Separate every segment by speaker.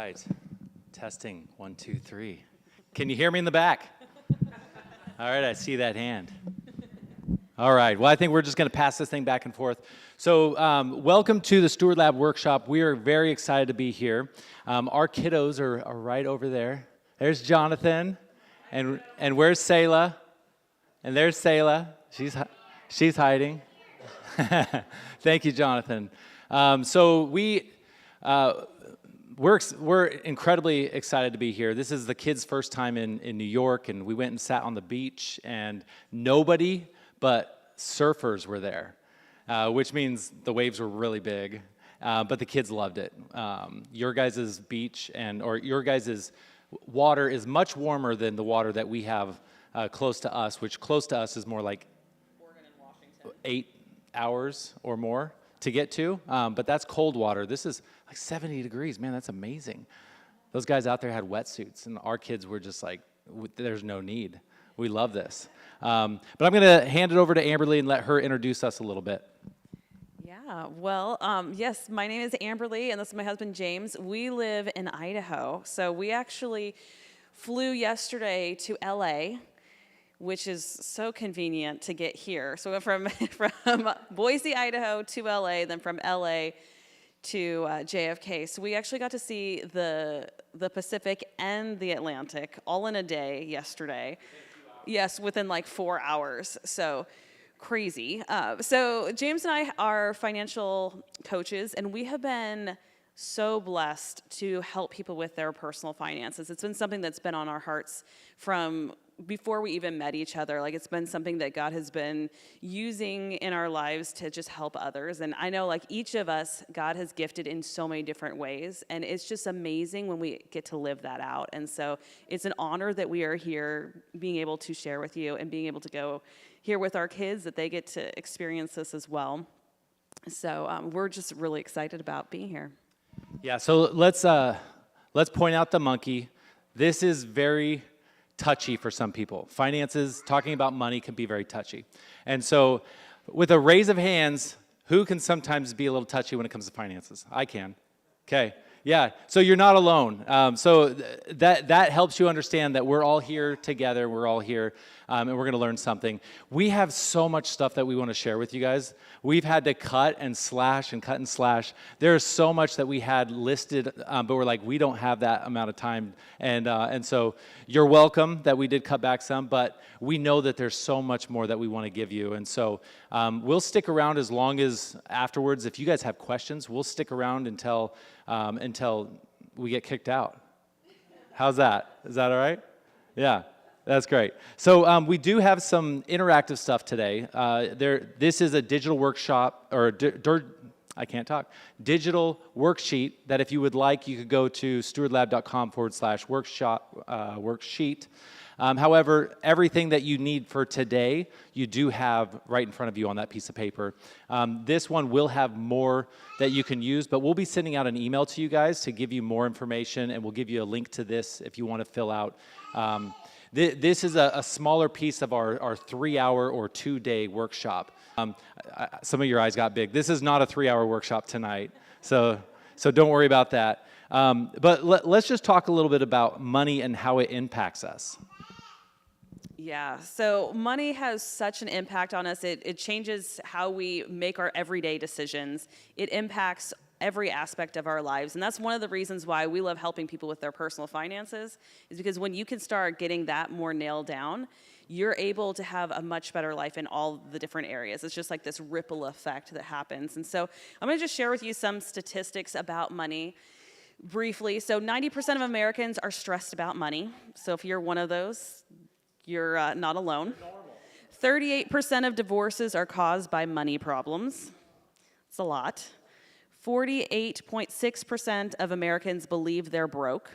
Speaker 1: right. Testing, 1, 2, 3. Can you hear me in the back? All right, I see that hand. All right, well, I think we're just going to pass this thing back and forth. So welcome to the Steward Lab workshop. We are very excited to be here. Our kiddos are right over there. There's Jonathan, and where's Selah? And there's Selah. She's hiding. Thank you, Jonathan. We're incredibly excited to be here. This is the kids' first time in New York, and we went and sat on the beach, and nobody but surfers were there, which means the waves were really big, but the kids loved it. Your guys' beach or your guys' water is much warmer than the water that we have close to us, which close to us is more like Oregon and Washington. 8 hours or more to get to, but that's cold water. This is like 70 degrees. Man, that's amazing. Those guys out there had wetsuits, and our kids were just like, there's no need. We love this. But I'm going to hand it over to Amberly and let her introduce us a little bit.
Speaker 2: Yeah, well, yes, my name is Amberly, and this is my husband, James. We live in Idaho, so we actually flew yesterday to LA, which is so convenient to get here. So we went from Boise, Idaho to LA, then from LA to JFK. So we actually got to see the Pacific and the Atlantic all in a day yesterday. Yes, within like 4 hours. So crazy. So James and I are financial coaches, and we have been so blessed to help people with their personal finances. It's been something that's been on our hearts from before we even met each other. Like, it's been something that God has been using in our lives to just help others. And I know, like, each of us, God has gifted in so many different ways, and it's just amazing when we get to live that out. And so it's an honor that we are here being able to share with you and being able to go here with our kids, that they get to experience this as well. So we're just really excited about being here.
Speaker 1: Yeah, so let's point out the monkey. This is very touchy for some people. Finances, talking about money can be very touchy. And so with a raise of hands, who can sometimes be a little touchy when it comes to finances? I can. Okay. Yeah, so you're not alone. So that helps you understand that we're all here together. We're all here, and we're going to learn something. We have so much stuff that we want to share with you guys. We've had to cut and slash and cut and slash. There's so much that we had listed, but we're like, we don't have that amount of time. And so you're welcome that we did cut back some, but we know that there's so much more that we want to give you. And so we'll stick around as long as afterwards. If you guys have questions, we'll stick around until we get kicked out. How's that? Is that all right? Yeah, that's great. So we do have some interactive stuff today. This is a digital workshop, or digital worksheet that if you would like, you could go to stewardlab.com/worksheet. However, everything that you need for today, you do have right in front of you on that piece of paper. This one will have more that you can use, but we'll be sending out an email to you guys to give you more information, and we'll give you a link to this if you want to fill out. This is a smaller piece of our 3-hour or 2-day workshop. Some of your eyes got big. This is not a 3-hour workshop tonight, so don't worry about that. But let's just talk a little bit about money and how it impacts us.
Speaker 2: Yeah, so money has such an impact on us. It changes how we make our everyday decisions. It impacts every aspect of our lives. And that's one of the reasons why we love helping people with their personal finances, is because when you can start getting that more nailed down, you're able to have a much better life in all the different areas. It's just like this ripple effect that happens. And so I'm going to just share with you some statistics about money briefly. So 90% of Americans are stressed about money. So if you're one of those, you're not alone. 38% of divorces are caused by money problems. It's a lot. 48.6% of Americans believe they're broke.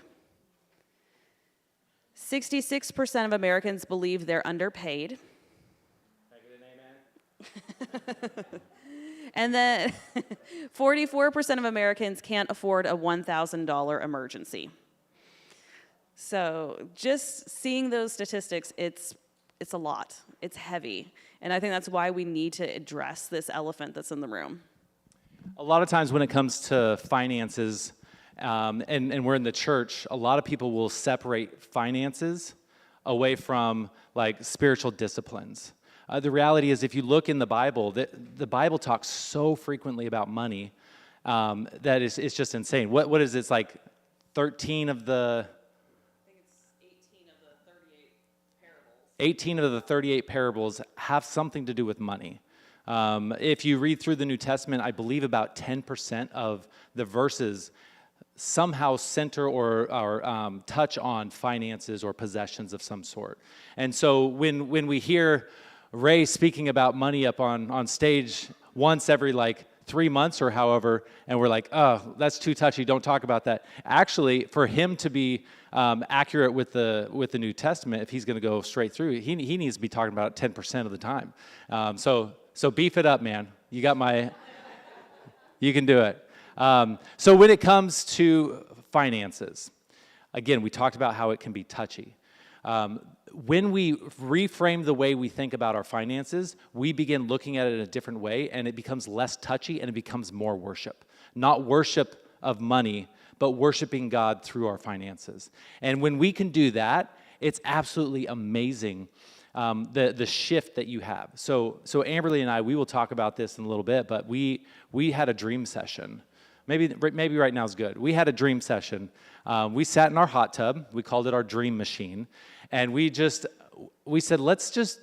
Speaker 2: 66% of Americans believe they're underpaid. And then 44% of Americans can't afford a $1,000 emergency. So just seeing those statistics, it's a lot. It's heavy. And I think that's why we need to address this elephant that's in the room.
Speaker 1: A lot of times when it comes to finances, and we're in the church, a lot of people will separate finances away from like spiritual disciplines. The reality is, if you look in the Bible, the Bible talks so frequently about money that it's just insane. What is it? It's like 13 of the...
Speaker 2: I think it's 18 of the 38 parables.
Speaker 1: 18 of the 38 parables have something to do with money. If you read through the New Testament, I believe about 10% of the verses somehow center or touch on finances or possessions of some sort. And so when we hear Ray speaking about money up on stage once every like 3 months or however, and we're like, oh, that's too touchy, don't talk about that. Actually, for him to be accurate with the New Testament, if he's going to go straight through, he needs to be talking about it 10% of the time. So beef it up, man. You got my, you can do it. So when it comes to finances, again, we talked about how it can be touchy. When we reframe the way we think about our finances, we begin looking at it in a different way, and it becomes less touchy, and it becomes more worship. Not worship of money, but worshiping God through our finances. And when we can do that, it's absolutely amazing, the shift that you have. So Amberly and I, we will talk about this in a little bit, but we had a dream session. Maybe right now is good. We had a dream session. We sat in our hot tub. We called it our dream machine. And we said, let's just,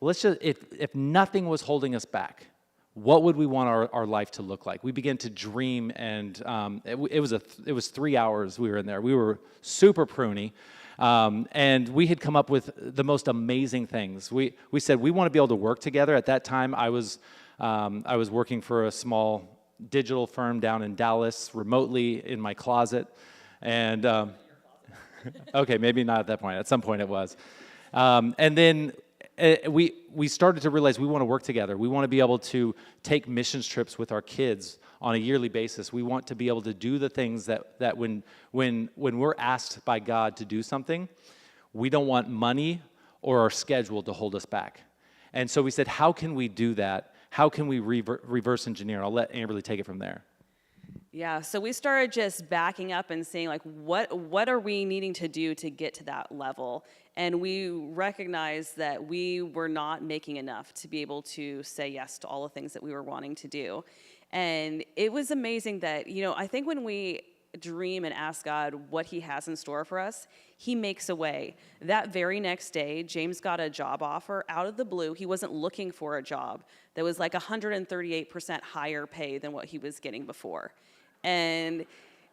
Speaker 1: if nothing was holding us back, what would we want our life to look like? We began to dream, and it was 3 hours we were in there. We were super pruny, and we had come up with the most amazing things. We said we want to be able to work together. At that time, I was working for a small digital firm down in Dallas, remotely in my closet, and okay, maybe not at that point. At some point, it was, and then we started to realize we want to work together. We want to be able to take missions trips with our kids on a yearly basis. We want to be able to do the things that when we're asked by God to do something, we don't want money or our schedule to hold us back. And so we said, how can we do that? How can we reverse engineer? I'll let Amberly take it from there.
Speaker 2: Yeah, so we started just backing up and saying, like, what are we needing to do to get to that level? And we recognized that we were not making enough to be able to say yes to all the things that we were wanting to do. And it was amazing that, I think when we dream and ask God what he has in store for us, he makes a way. That very next day, James got a job offer out of the blue. He wasn't looking for a job that was like 138% higher pay than what he was getting before. And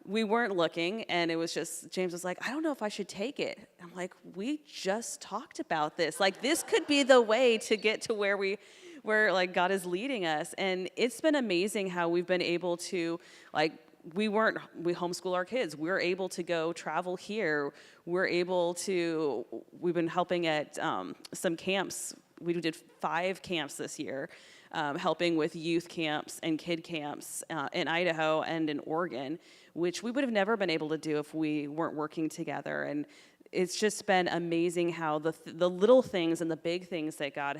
Speaker 2: we weren't looking, and it was just, James was like, I don't know if I should take it. I'm like, we just talked about this. Like, this could be the way to get to where like God is leading us. And it's been amazing how we've been able to, like, we homeschool our kids. We're able to go travel here. We've been helping at some camps. We did 5 camps this year, helping with youth camps and kid camps in Idaho and in Oregon, which we would have never been able to do if we weren't working together. And it's just been amazing how the little things and the big things that God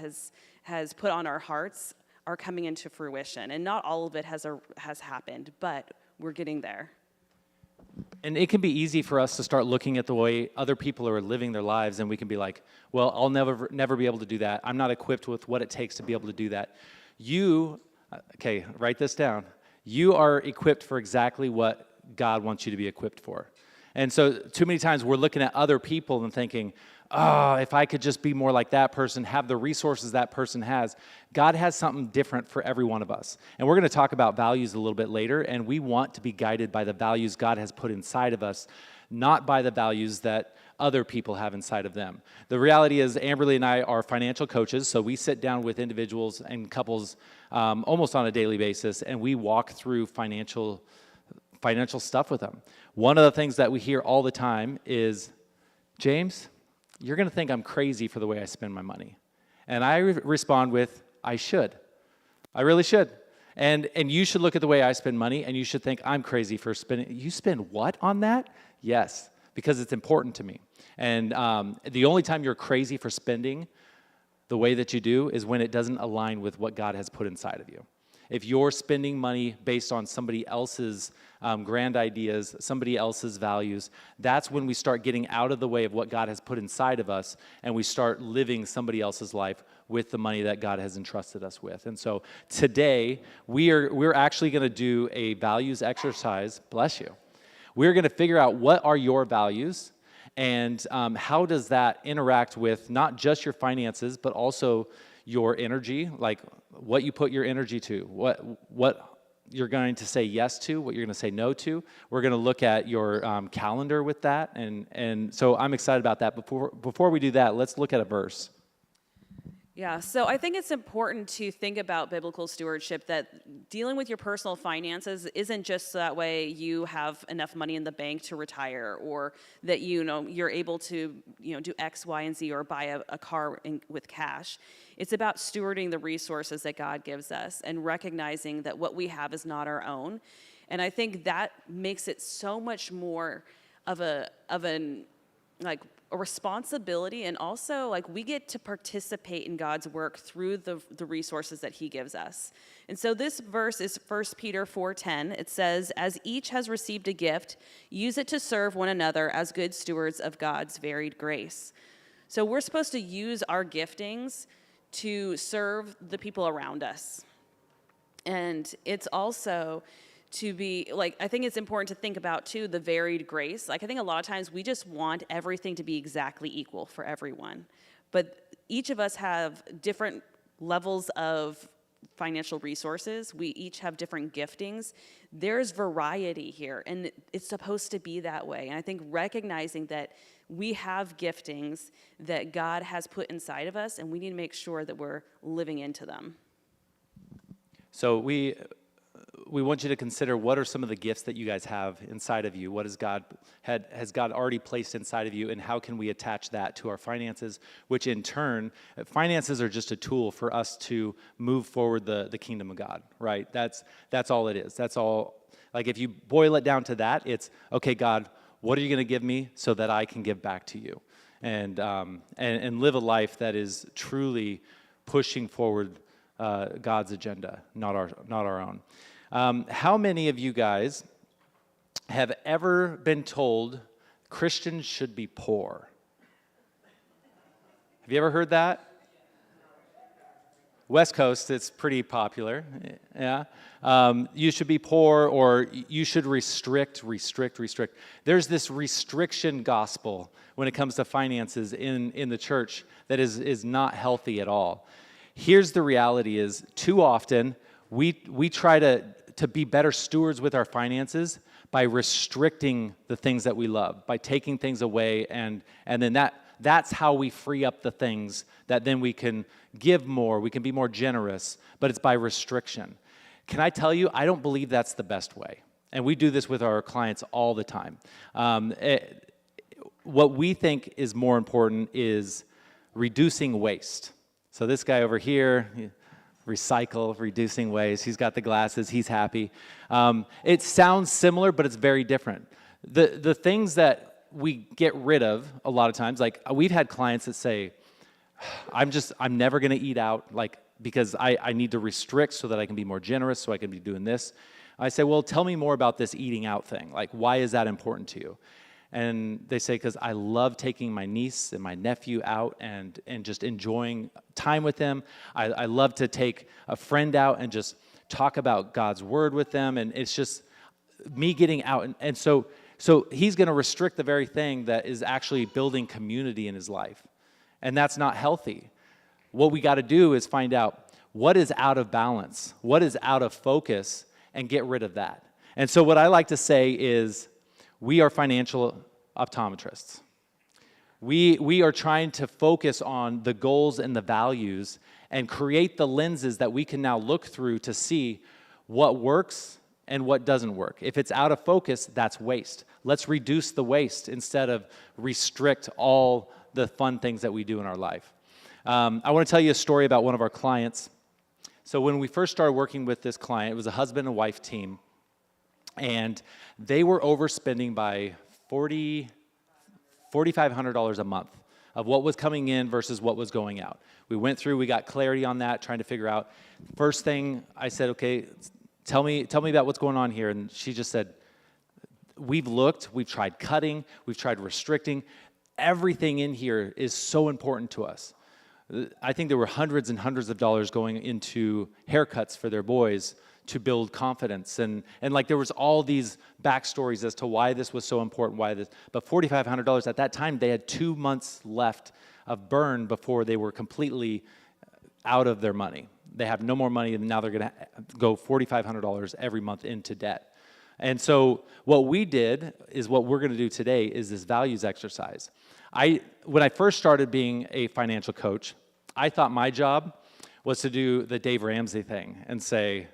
Speaker 2: has put on our hearts are coming into fruition. And not all of it has happened, but we're getting there.
Speaker 1: And it can be easy for us to start looking at the way other people are living their lives, and we can be like, well, I'll never be able to do that. I'm not equipped with what it takes to be able to do that. Okay, write this down. You are equipped for exactly what God wants you to be equipped for. And so too many times we're looking at other people and thinking, oh, if I could just be more like that person, have the resources that person has. God has something different for every one of us. And we're going to talk about values a little bit later, and we want to be guided by the values God has put inside of us, not by the values that other people have inside of them. The reality is Amberly and I are financial coaches, so we sit down with individuals and couples almost on a daily basis, and we walk through financial stuff with them. One of the things that we hear all the time is, James, you're going to think I'm crazy for the way I spend my money. And I respond with, I should. I really should. And you should look at the way I spend money, and you should think I'm crazy for spending. You spend what on that? Yes, because it's important to me. And the only time you're crazy for spending the way that you do is when it doesn't align with what God has put inside of you. If you're spending money based on somebody else's grand ideas, somebody else's values, that's when we start getting out of the way of what God has put inside of us, and we start living somebody else's life with the money that God has entrusted us with. And so today, we're actually going to do a values exercise. Bless you. We're going to figure out what are your values, and how does that interact with not just your finances, but also your energy, like what you put your energy to, what you're going to say yes to, what you're going to say no to. We're going to look at your calendar with that, and so I'm excited about that. Before we do that, let's look at a verse.
Speaker 2: Yeah, so I think it's important to think about biblical stewardship, that dealing with your personal finances isn't just so that way you have enough money in the bank to retire, or that you're able to do X, Y, and Z, or buy a car with cash. It's about stewarding the resources that God gives us and recognizing that what we have is not our own. And I think that makes it so much more of a responsibility, and also we get to participate in God's work through the resources that he gives us. And so this verse is 1 Peter 4:10. It says, "As each has received a gift, use it to serve one another as good stewards of God's varied grace." So we're supposed to use our giftings to serve the people around us. And it's also to be I think it's important to think about too the varied grace. I think a lot of times we just want everything to be exactly equal for everyone, but each of us have different levels of financial resources. We each have different giftings. There's variety here, and it's supposed to be that way. And I think recognizing that we have giftings that God has put inside of us, and we need to make sure that we're living into them.
Speaker 1: So we want you to consider, what are some of the gifts that you guys have inside of you? What has God already placed inside of you, and how can we attach that to our finances? Which in turn, finances are just a tool for us to move forward the kingdom of God, right? That's all it is. That's all. If you boil it down to that, it's okay, God, what are you going to give me so that I can give back to you, and live a life that is truly pushing forward God's agenda, not our own. How many of you guys have ever been told Christians should be poor? Have you ever heard that? West Coast, it's pretty popular. Yeah. You should be poor, or you should restrict. There's this restriction gospel when it comes to finances in the church that is not healthy at all. Here's the reality is, too often, we try to be better stewards with our finances by restricting the things that we love, by taking things away, and then that's how we free up the things that then we can give more, we can be more generous, but it's by restriction. Can I tell you, I don't believe that's the best way. And we do this with our clients all the time. What we think is more important is reducing waste. So this guy over here, recycle, reducing waste. He's got the glasses. He's happy. It sounds similar, but it's very different. The things that we get rid of a lot of times, we've had clients that say, I'm never going to eat out, because I need to restrict so that I can be more generous, so I can be doing this. I say, well, tell me more about this eating out thing. Why is that important to you? And they say, because I love taking my niece and my nephew out and just enjoying time with them. I love to take a friend out and just talk about God's word with them. And it's just me getting out. And so he's going to restrict the very thing that is actually building community in his life. And that's not healthy. What we got to do is find out what is out of balance, what is out of focus, and get rid of that. And so what I like to say is, we are financial optometrists. We are trying to focus on the goals and the values and create the lenses that we can now look through to see what works and what doesn't work. If it's out of focus, that's waste. Let's reduce the waste instead of restrict all the fun things that we do in our life. I want to tell you a story about one of our clients. So when we first started working with this client, it was a husband and wife team. And they were overspending by $4,500 a month of what was coming in versus what was going out. We went through, we got clarity on that, trying to figure out. First thing I said, okay, tell me about what's going on here. And she just said, we've looked, we've tried cutting, we've tried restricting. Everything in here is so important to us. I think there were hundreds and hundreds of dollars going into haircuts for their boys to build confidence. And like there was all these backstories as to why this was so important, why this, but $4,500 at that time, they had 2 months left of burn before they were completely out of their money. They have no more money, and now they're gonna go $4,500 every month into debt. And so what we did is what we're gonna do today is this values exercise. When I first started being a financial coach, I thought my job was to do the Dave Ramsey thing and say,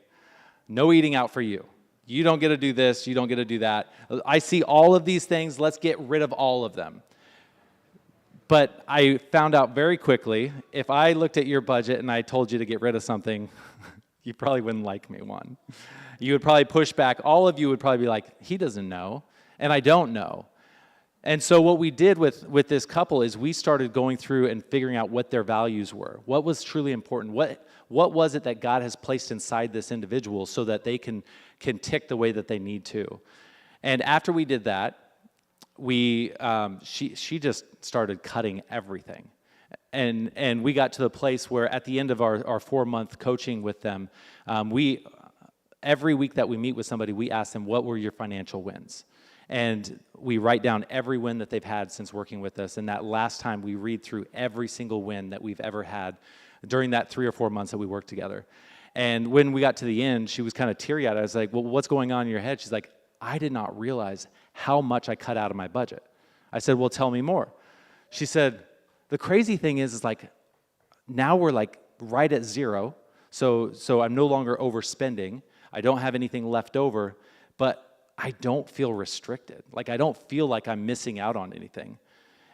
Speaker 1: no eating out for you. You don't get to do this, you don't get to do that. I see all of these things, let's get rid of all of them. But I found out very quickly, if I looked at your budget and I told you to get rid of something, you probably wouldn't like me, one. You would probably push back. All of you would probably be like, he doesn't know, and I don't know. And so what we did with this couple is we started going through and figuring out what their values were. What was truly important? What was it that God has placed inside this individual so that they can tick the way that they need to? And after we did that, she just started cutting everything. And we got to the place where at the end of our 4-month coaching with them, every week that we meet with somebody, we ask them, what were your financial wins? And we write down every win that they've had since working with us. And that last time, we read through every single win that we've ever had during that 3 or 4 months that we worked together. And when we got to the end, she was kind of teary-eyed. I was like, well, what's going on in your head? She's like, I did not realize how much I cut out of my budget. I said, well, tell me more. She said, the crazy thing is like, now we're like right at zero. So I'm no longer overspending. I don't have anything left over, but I don't feel restricted. Like I don't feel like I'm missing out on anything.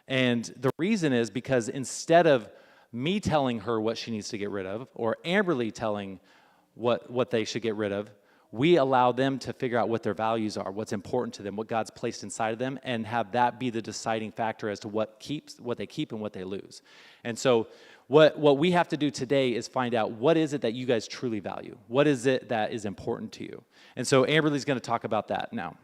Speaker 1: And the reason is because instead of me telling her what she needs to get rid of, or Amberly telling what they should get rid of, we allow them to figure out what their values are, what's important to them, what God's placed inside of them, and have that be the deciding factor as to what they keep and what they lose. And so what we have to do today is find out what is it that you guys truly value? What is it that is important to you? And so Amberly's going to talk about that now.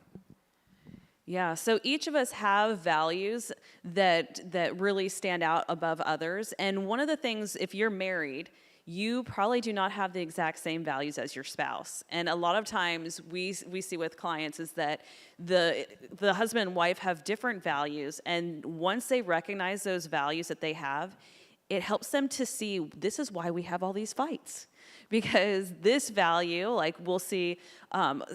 Speaker 2: Yeah, so each of us have values that really stand out above others. And one of the things, if you're married, you probably do not have the exact same values as your spouse. And a lot of times we see with clients is that the husband and wife have different values. And once they recognize those values that they have, it helps them to see this is why we have all these fights. Because this value, like we'll see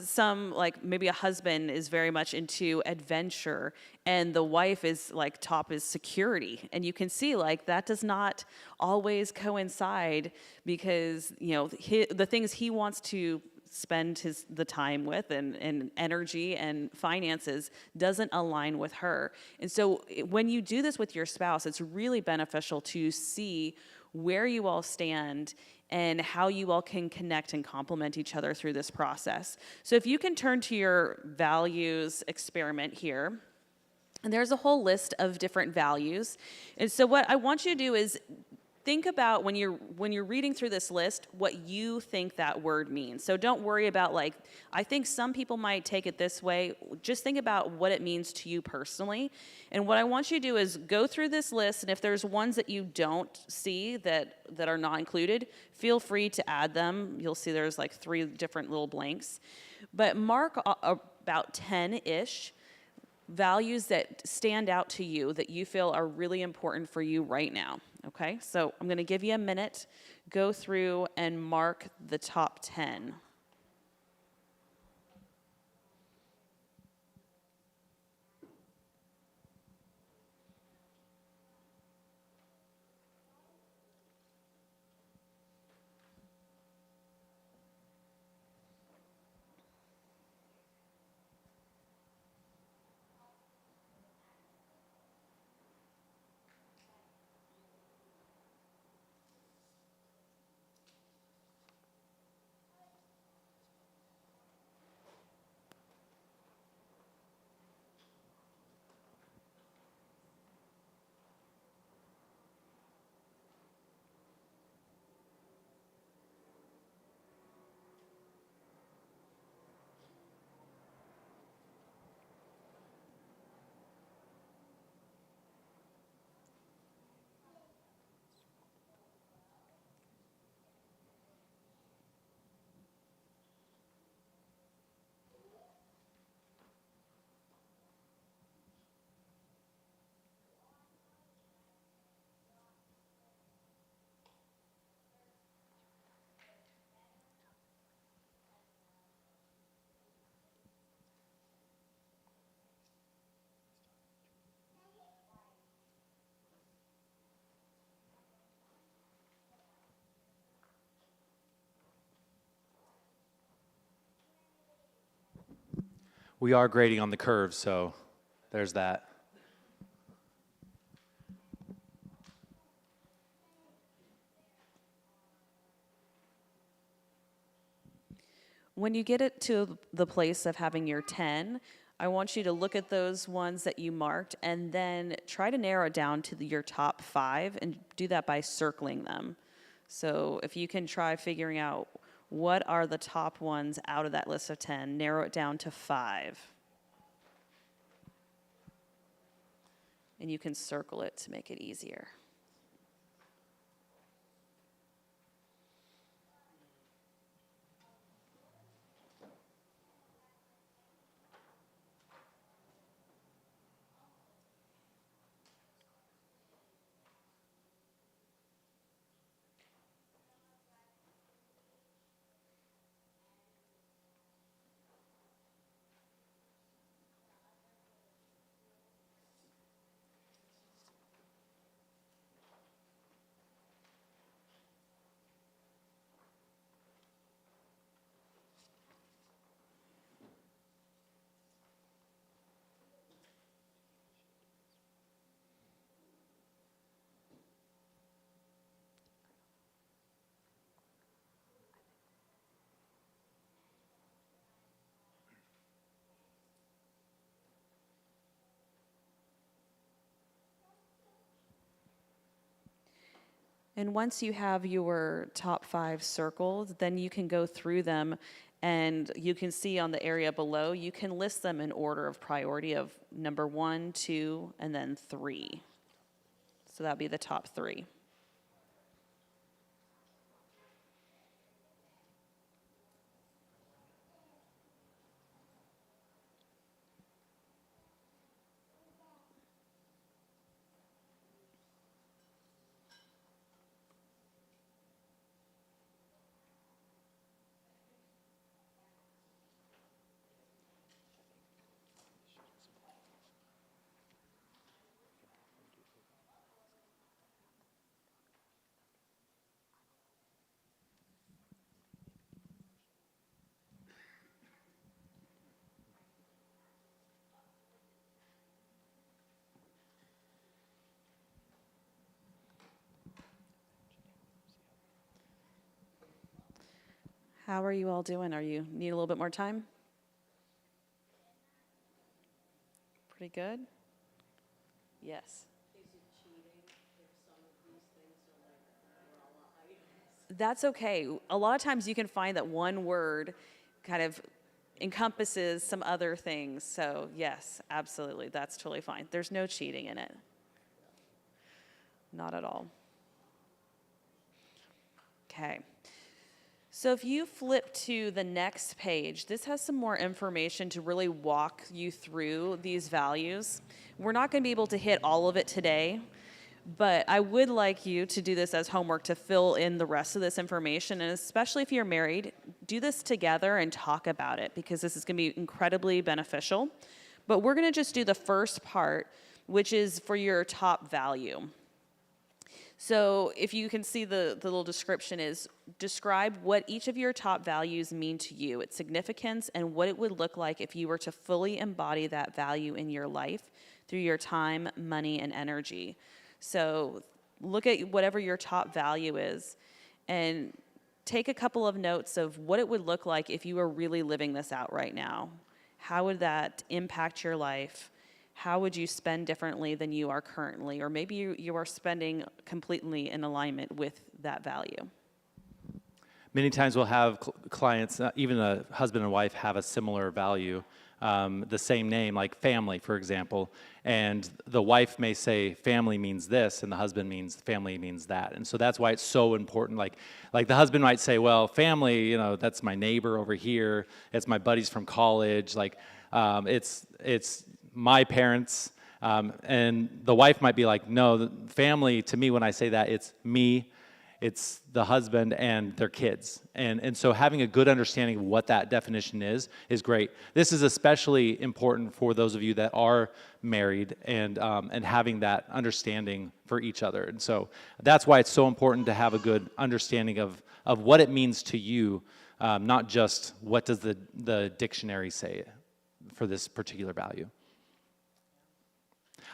Speaker 2: some, like maybe a husband is very much into adventure and the wife is like top is security. And you can see like that does not always coincide because, you know, the things he wants to spend the time with and energy and finances doesn't align with her. And so when you do this with your spouse, it's really beneficial to see where you all stand and how you all can connect and complement each other through this process. So if you can turn to your values experiment here, and there's a whole list of different values. And so what I want you to do is think about when you're reading through this list, what you think that word means. So don't worry about like, I think some people might take it this way. Just think about what it means to you personally. And what I want you to do is go through this list, and if there's ones that you don't see that are not included, feel free to add them. You'll see there's like 3 different little blanks. But mark about 10-ish values that stand out to you that you feel are really important for you right now. Okay, so I'm going to give you a minute, go through and mark the top 10.
Speaker 1: We are grading on the curve, so there's that.
Speaker 2: When you get it to the place of having your 10, I want you to look at those ones that you marked and then try to narrow it down to your top 5 and do that by circling them. So if you can try figuring out what are the top ones out of that list of 10, narrow it down to 5. And you can circle it to make it easier. And once you have your top 5 circled, then you can go through them and you can see on the area below, you can list them in order of priority of number 1, 2, and then 3. So that'd be the top 3. How are you all doing? Are you need a little bit more time? Pretty good? Yes. That's okay. A lot of times you can find that one word kind of encompasses some other things. So yes, absolutely. That's totally fine. There's no cheating in it. Not at all. Okay. So if you flip to the next page, this has some more information to really walk you through these values. We're not going to be able to hit all of it today, but I would like you to do this as homework to fill in the rest of this information, and especially if you're married, do this together and talk about it because this is going to be incredibly beneficial. But we're going to just do the first part, which is for your top value. So if you can see the little description is describe what each of your top values mean to you, its significance, and what it would look like if you were to fully embody that value in your life through your time, money, and energy. So look at whatever your top value is and take a couple of notes of what it would look like if you were really living this out right now. How would that impact your life? How would you spend differently than you are currently? Or maybe you are spending completely in alignment with that value.
Speaker 1: Many times we'll have clients, even a husband and wife, have a similar value, the same name, like family, for example. And the wife may say family means this, and the husband means family means that. And so that's why it's so important. Like the husband might say, well, family, you know, that's my neighbor over here. It's my buddies from college. Like it's my parents. And the wife might be like, no, the family, to me, when I say that, it's me, it's the husband and their kids. And so having a good understanding of what that definition is great. This is especially important for those of you that are married and having that understanding for each other. And so that's why it's so important to have a good understanding of what it means to you, not just what does the dictionary say for this particular value.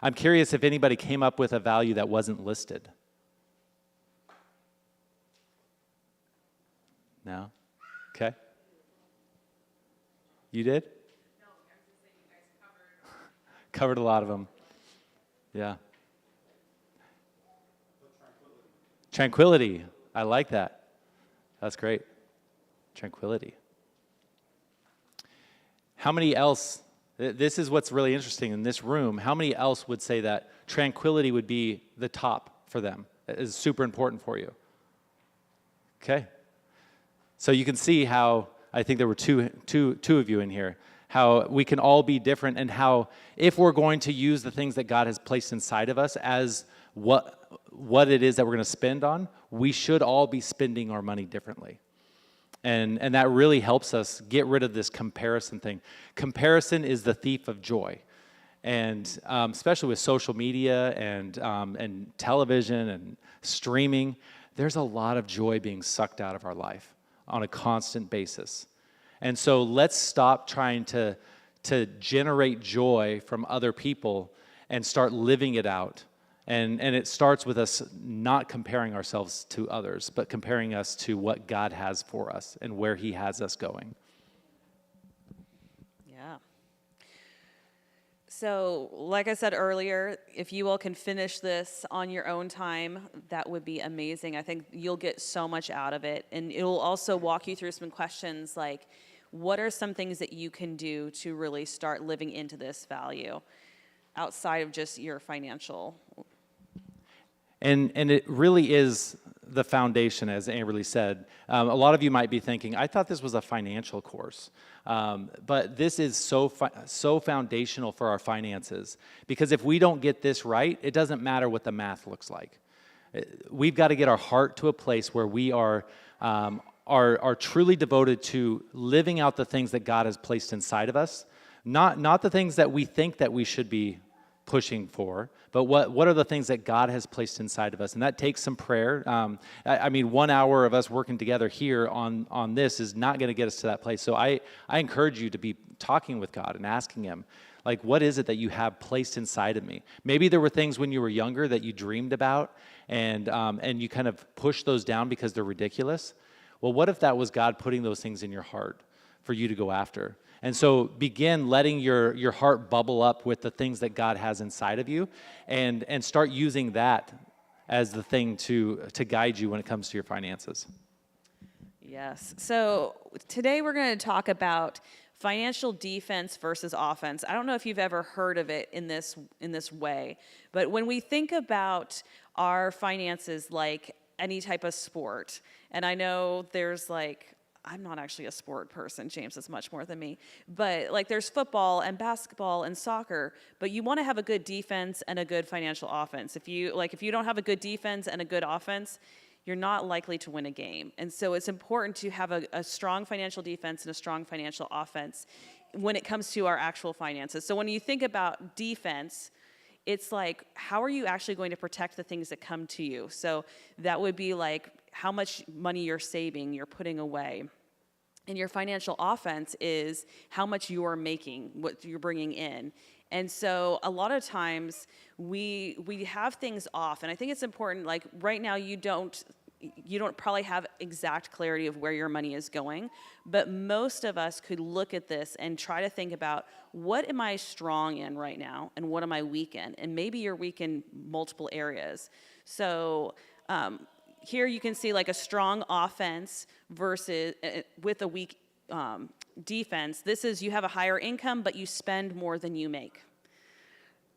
Speaker 1: I'm curious if anybody came up with a value that wasn't listed. No? Okay. You did?
Speaker 2: No, I was just saying you guys
Speaker 1: Covered a lot of them. Yeah. Tranquility. I like that. That's great. Tranquility. How many else, this is what's really interesting in this room, how many else would say that tranquility would be the top for them? It is super important for you. Okay. So you can see how, I think there were two of you in here, how we can all be different, and how if we're going to use the things that God has placed inside of us as what it is that we're going to spend on, we should all be spending our money differently. And that really helps us get rid of this comparison thing. Comparison is the thief of joy. And especially with social media and television and streaming, there's a lot of joy being sucked out of our life on a constant basis. And so let's stop trying to generate joy from other people and start living it out. And it starts with us not comparing ourselves to others, but comparing us to what God has for us and where he has us going.
Speaker 2: Yeah. So, like I said earlier, if you all can finish this on your own time, that would be amazing. I think you'll get so much out of it. And it will also walk you through some questions like, what are some things that you can do to really start living into this value outside of just your financial?
Speaker 1: And it really is the foundation, as Amberly said. A lot of you might be thinking, I thought this was a financial course. But this is so foundational for our finances. Because if we don't get this right, it doesn't matter what the math looks like. We've got to get our heart to a place where we are truly devoted to living out the things that God has placed inside of us. Not the things that we think that we should be pushing for, but what are the things that God has placed inside of us? And that takes some prayer. I mean, 1 hour of us working together here on this is not going to get us to that place. So I encourage you to be talking with God and asking him, like, what is it that you have placed inside of me? Maybe there were things when you were younger that you dreamed about and you kind of pushed those down because they're ridiculous. Well, what if that was God putting those things in your heart for you to go after? And so begin letting your heart bubble up with the things that God has inside of you and start using that as the thing to guide you when it comes to your finances.
Speaker 2: Yes. So today we're going to talk about financial defense versus offense. I don't know if you've ever heard of it in this way, but when we think about our finances like any type of sport, and I know there's like, I'm not actually a sport person. James is much more than me. But like there's football and basketball and soccer, but you want to have a good defense and a good financial offense. If you don't have a good defense and a good offense, you're not likely to win a game. And so it's important to have a strong financial defense and a strong financial offense when it comes to our actual finances. So when you think about defense, it's like, how are you actually going to protect the things that come to you? So that would be like how much money you're saving, you're putting away. And your financial offense is how much you're making, what you're bringing in. And so a lot of times we have things off. And I think it's important, like right now you don't probably have exact clarity of where your money is going, but most of us could look at this and try to think about what am I strong in right now and what am I weak in? And maybe you're weak in multiple areas. So here you can see like a strong offense versus with a weak defense. This is you have a higher income, but you spend more than you make.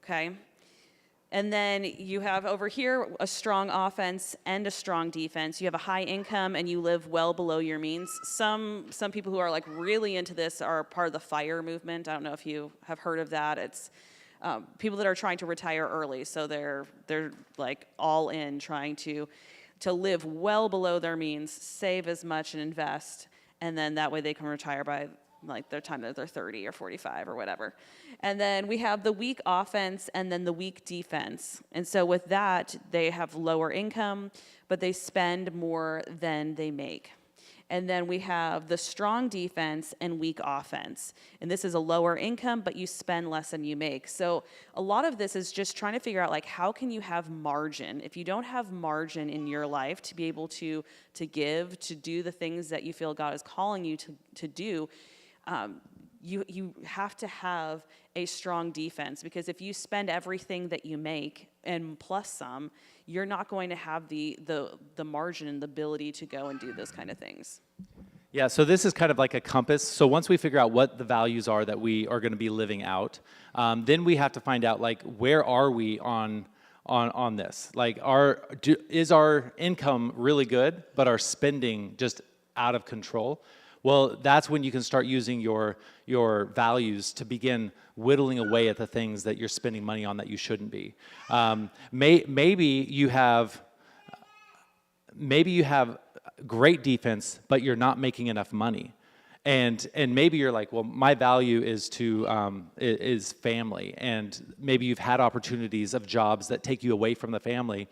Speaker 2: Okay? And then you have over here a strong offense and a strong defense. You have a high income and you live well below your means. Some people who are like really into this are part of the FIRE movement. I don't know if you have heard of that. It's people that are trying to retire early. So they're like all in trying to live well below their means, save as much and invest, and then that way they can retire by like their time that they're 30 or 45 or whatever. And then we have the weak offense and then the weak defense. And so with that, they have lower income, but they spend more than they make. And then we have the strong defense and weak offense. And this is a lower income, but you spend less than you make. So a lot of this is just trying to figure out, like, how can you have margin? If you don't have margin in your life to be able to give, to do the things that you feel God is calling you to do, you have to have a strong defense, because if you spend everything that you make and plus some, you're not going to have the margin and the ability to go and do those kind of things.
Speaker 1: Yeah, so this is kind of like a compass. So once we figure out what the values are that we are going to be living out, then we have to find out, like, where are we on this? Like, is our income really good, but our spending just out of control? Well, that's when you can start using your values to begin whittling away at the things that you're spending money on that you shouldn't be. Maybe you have great defense, but you're not making enough money, and maybe you're like, well, my value is is family, and maybe you've had opportunities of jobs that take you away from the family.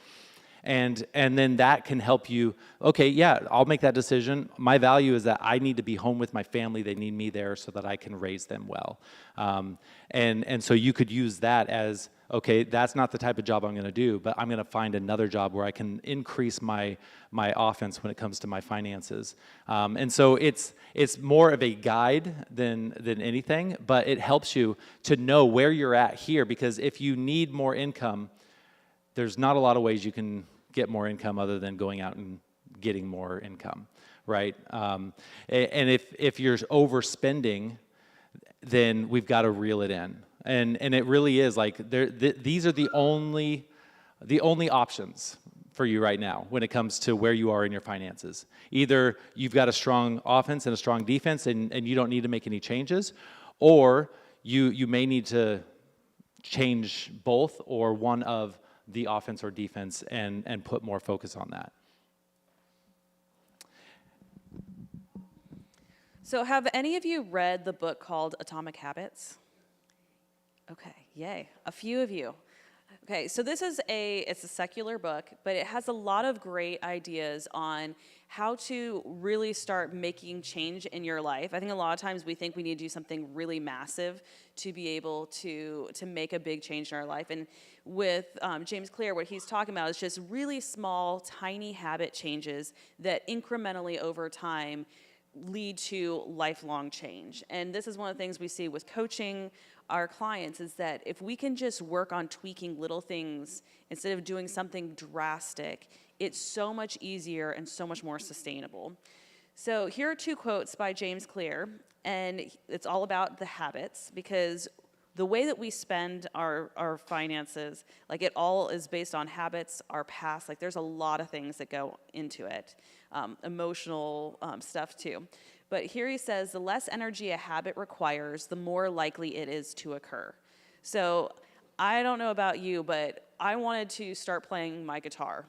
Speaker 1: And then that can help you, okay, yeah, I'll make that decision. My value is that I need to be home with my family. They need me there so that I can raise them well. And so you could use that as, okay, that's not the type of job I'm going to do, but I'm going to find another job where I can increase my offense when it comes to my finances. And so it's more of a guide than anything, but it helps you to know where you're at here, because if you need more income, there's not a lot of ways you can get more income other than going out and getting more income, right? And if you're overspending, then we've got to reel it in. And it really is like these are the only options for you right now when it comes to where you are in your finances. Either you've got a strong offense and a strong defense, and you don't need to make any changes, or you may need to change both or one of the offense or defense and put more focus on that.
Speaker 2: So have any of you read the book called Atomic Habits? Okay, yay, a few of you. Okay, so this is it's a secular book, but it has a lot of great ideas on how to really start making change in your life. I think a lot of times we think we need to do something really massive to be able to make a big change in our life. And with James Clear, what he's talking about is just really small, tiny habit changes that incrementally over time lead to lifelong change. And this is one of the things we see with coaching our clients, is that if we can just work on tweaking little things instead of doing something drastic, it's so much easier and so much more sustainable. So here are two quotes by James Clear, and it's all about the habits, because the way that we spend our finances, like, it all is based on habits, our past. Like, there's a lot of things that go into it, emotional stuff too. But here he says, the less energy a habit requires, the more likely it is to occur. So I don't know about you, but I wanted to start playing my guitar,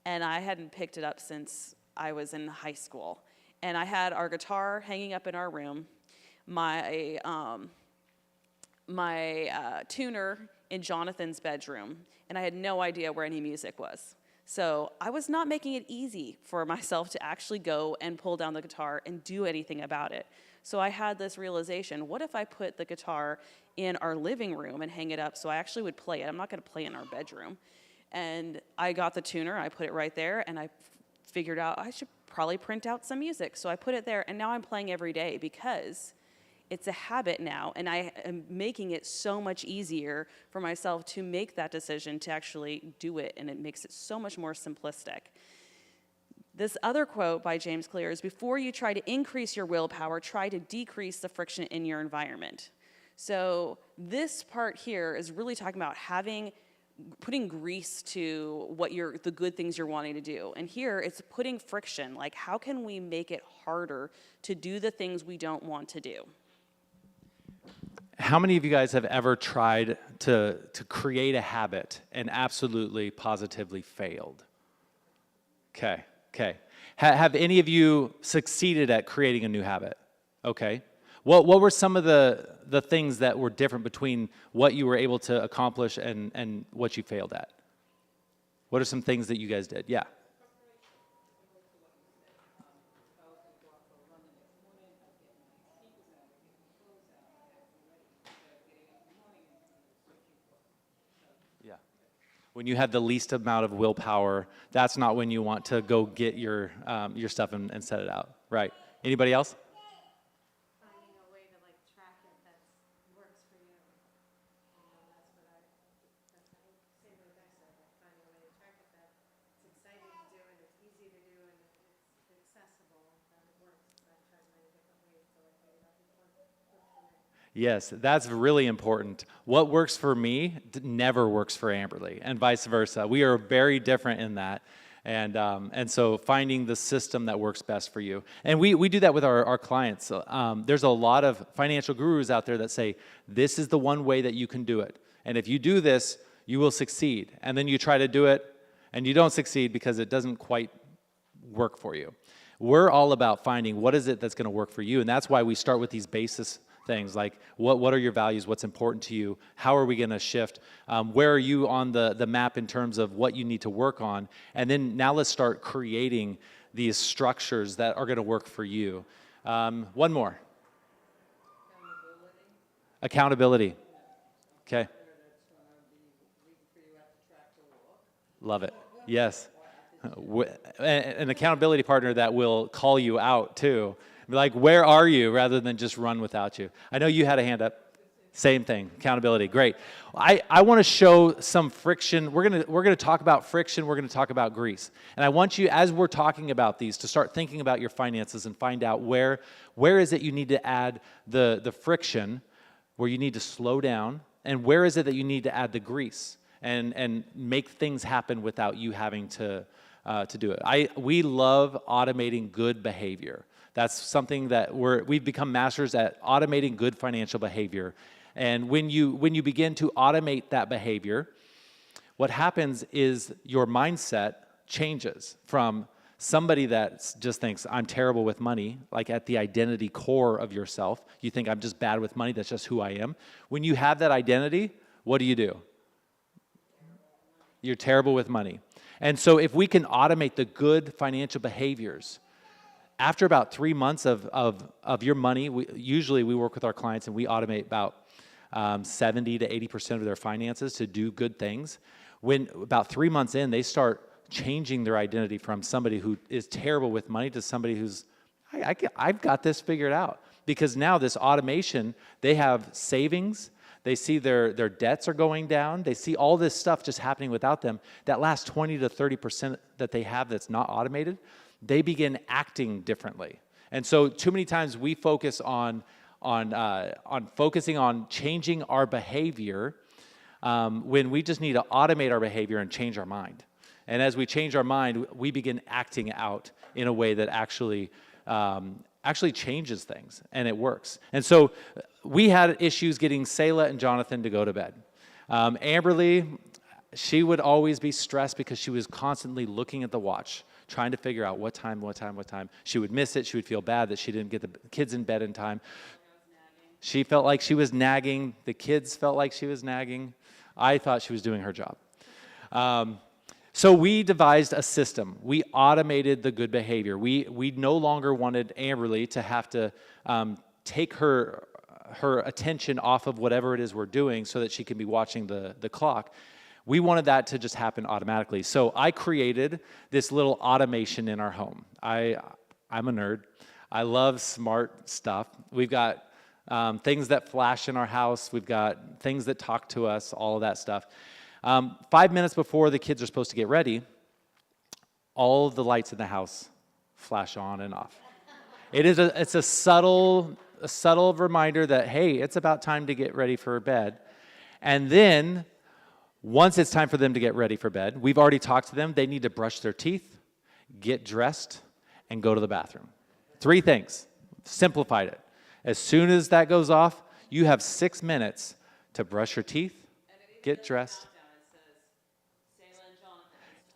Speaker 2: and I hadn't picked it up since I was in high school. And I had our guitar hanging up in our room, my tuner in Jonathan's bedroom, and I had no idea where any music was. So I was not making it easy for myself to actually go and pull down the guitar and do anything about it. So I had this realization, what if I put the guitar in our living room and hang it up so I actually would play it? I'm not going to play it in our bedroom. And I got the tuner, I put it right there, and I figured out I should probably print out some music. So I put it there, and now I'm playing every day because it's a habit now, and I am making it so much easier for myself to make that decision to actually do it, and it makes it so much more simplistic. This other quote by James Clear is, before you try to increase your willpower, try to decrease the friction in your environment. So this part here is really talking about putting grease to the good things you're wanting to do. And here it's putting friction, like, how can we make it harder to do the things we don't want to do?
Speaker 1: How many of you guys have ever tried to create a habit and absolutely, positively failed? Okay. Have any of you succeeded at creating a new habit? Okay. What were some of the things that were different between what you were able to accomplish and what you failed at? What are some things that you guys did? Yeah. when you have the least amount of willpower, that's not when you want to go get your stuff and set it out, right? Anybody else?
Speaker 3: Finding a way to like track it that works for you. That's what I say what I said, like finding a way to track it that it's exciting to do and it's easy to do and it's accessible, that it works. So I tried many different ways to like figure out which one works for me.
Speaker 1: Yes, that's really important. What works for me never works for Amberly, and vice versa. We are very different in that. And so finding the system that works best for you. And we do that with our clients. There's a lot of financial gurus out there that say, this is the one way that you can do it. And if you do this, you will succeed. And then you try to do it, and you don't succeed because it doesn't quite work for you. We're all about finding what is it that's going to work for you. And that's why we start with these basis things like what are your values, what's important to you, how are we going to shift, where are you on the map in terms of what you need to work on, and then now let's start creating these structures that are going to work for you. One more. Accountability. Okay. Love it. Yes. An accountability partner that will call you out too. Be like, where are you, rather than just run without you. I know you had a hand up. Same thing, accountability, great. I want to show some friction. We're gonna talk about friction, we're gonna talk about grease. And I want you, as we're talking about these, to start thinking about your finances and find out where is it you need to add the friction, where you need to slow down, and where is it that you need to add the grease and make things happen without you having to do it. We love automating good behavior. That's something that we've become masters at, automating good financial behavior. And when you begin to automate that behavior, what happens is your mindset changes from somebody that just thinks, I'm terrible with money, like at the identity core of yourself. You think, I'm just bad with money, that's just who I am. When you have that identity, what do? You're terrible with money. And so if we can automate the good financial behaviors, after about 3 months of your money, usually we work with our clients and we automate about 70 to 80% of their finances to do good things. When about 3 months in, they start changing their identity from somebody who is terrible with money to somebody who's, I've got this figured out. Because now this automation, they have savings, they see their debts are going down, they see all this stuff just happening without them. That last 20 to 30% that they have that's not automated, they begin acting differently. And so too many times we focus on focusing on changing our behavior when we just need to automate our behavior and change our mind. And as we change our mind, we begin acting out in a way that actually changes things, and it works. And so we had issues getting Selah and Jonathan to go to bed. Amberly, she would always be stressed because she was constantly looking at the watch, trying to figure out what time. She would miss it. She would feel bad that she didn't get the kids in bed in time. She felt like she was nagging. The kids felt like she was nagging. I thought she was doing her job. So we devised a system. We automated the good behavior. We no longer wanted Amberly to have to take her attention off of whatever it is we're doing so that she can be watching the clock. We wanted that to just happen automatically. So I created this little automation in our home. I'm a nerd. I love smart stuff. We've got things that flash in our house. We've got things that talk to us, all of that stuff. 5 minutes before the kids are supposed to get ready, all of the lights in the house flash on and off. It's a subtle reminder that, hey, it's about time to get ready for bed. And then once it's time for them to get ready for bed, we've already talked to them. They need to brush their teeth, get dressed, and go to the bathroom. 3 things. Simplified it. As soon as that goes off, you have 6 minutes to brush your teeth, get dressed.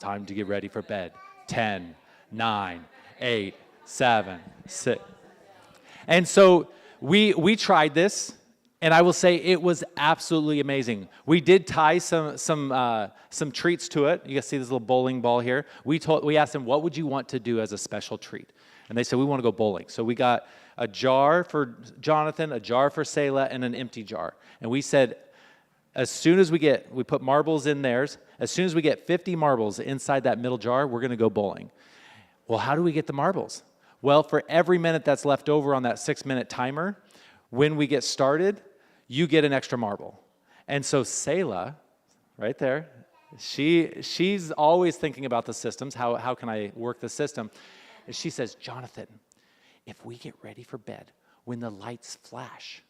Speaker 1: Time to get ready for bed. 10, 9, 8, 7, 6. And so we tried this, and I will say it was absolutely amazing. We did tie some treats to it. You guys see this little bowling ball here. We asked them, what would you want to do as a special treat? And they said, we want to go bowling. So we got a jar for Jonathan, a jar for Selah, and an empty jar. And we said, As soon as we put marbles in theirs, as soon as we get 50 marbles inside that middle jar, we're going to go bowling. Well, how do we get the marbles? Well, for every minute that's left over on that 6-minute timer, when we get started, you get an extra marble. And so Selah, right there, she's always thinking about the systems. How can I work the system? And she says, Jonathan, if we get ready for bed, when the lights flash,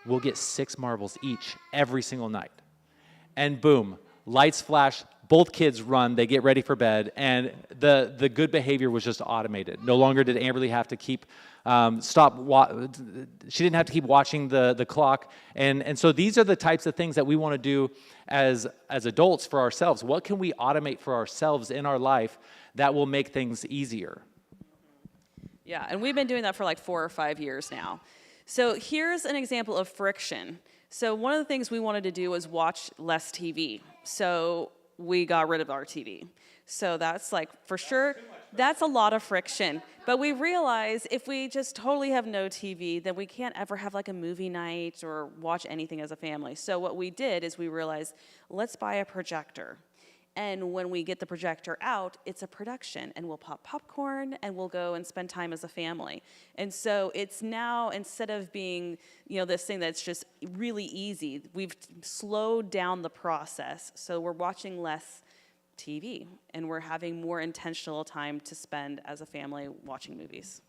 Speaker 1: we'll get 6 marbles each every single night. And boom, lights flash, both kids run, they get ready for bed, and the good behavior was just automated. No longer did Amberly have to keep, she didn't have to keep watching the clock. And so these are the types of things that we want to do as adults for ourselves. What can we automate for ourselves in our life that will make things easier?
Speaker 2: Yeah, and we've been doing that for like 4 or 5 years now. So here's an example of friction. So one of the things we wanted to do was watch less TV. So we got rid of our TV. So that's like, for sure, that's a lot of friction. But we realize if we just totally have no TV, then we can't ever have like a movie night or watch anything as a family. So what we did is we realized, let's buy a projector. And when we get the projector out, it's a production, and we'll pop popcorn, and we'll go and spend time as a family. And so it's now, instead of being, this thing that's just really easy, we've slowed down the process. So we're watching less TV, and we're having more intentional time to spend as a family watching movies.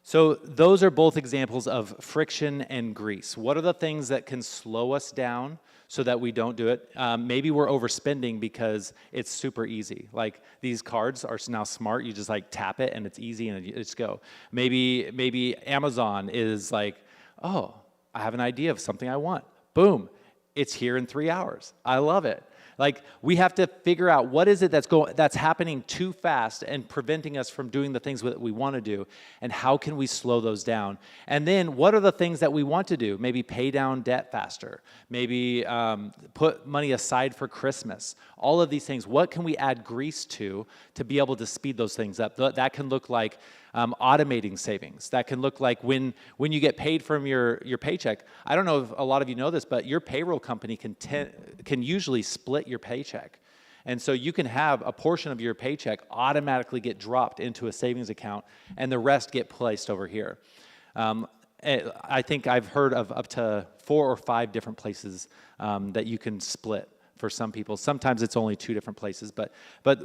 Speaker 1: So those are both examples of friction and grease. What are the things that can slow us down so that we don't do it? Maybe we're overspending because it's super easy. Like these cards are now smart. You just like tap it and it's easy and it's go. Maybe Amazon is like, oh, I have an idea of something I want. Boom, it's here in 3 hours. I love it. Like we have to figure out what is it that's happening too fast and preventing us from doing the things that we want to do, and how can we slow those down? And then what are the things that we want to do? Maybe pay down debt faster. Maybe put money aside for Christmas. All of these things. What can we add grease to be able to speed those things up? That can look like automating savings. That can look like when you get paid from your paycheck. I don't know if a lot of you know this, but your payroll company can usually split your paycheck. And so you can have a portion of your paycheck automatically get dropped into a savings account and the rest get placed over here. I think I've heard of up to 4 or 5 different places that you can split. For some people, sometimes it's only 2 different places, but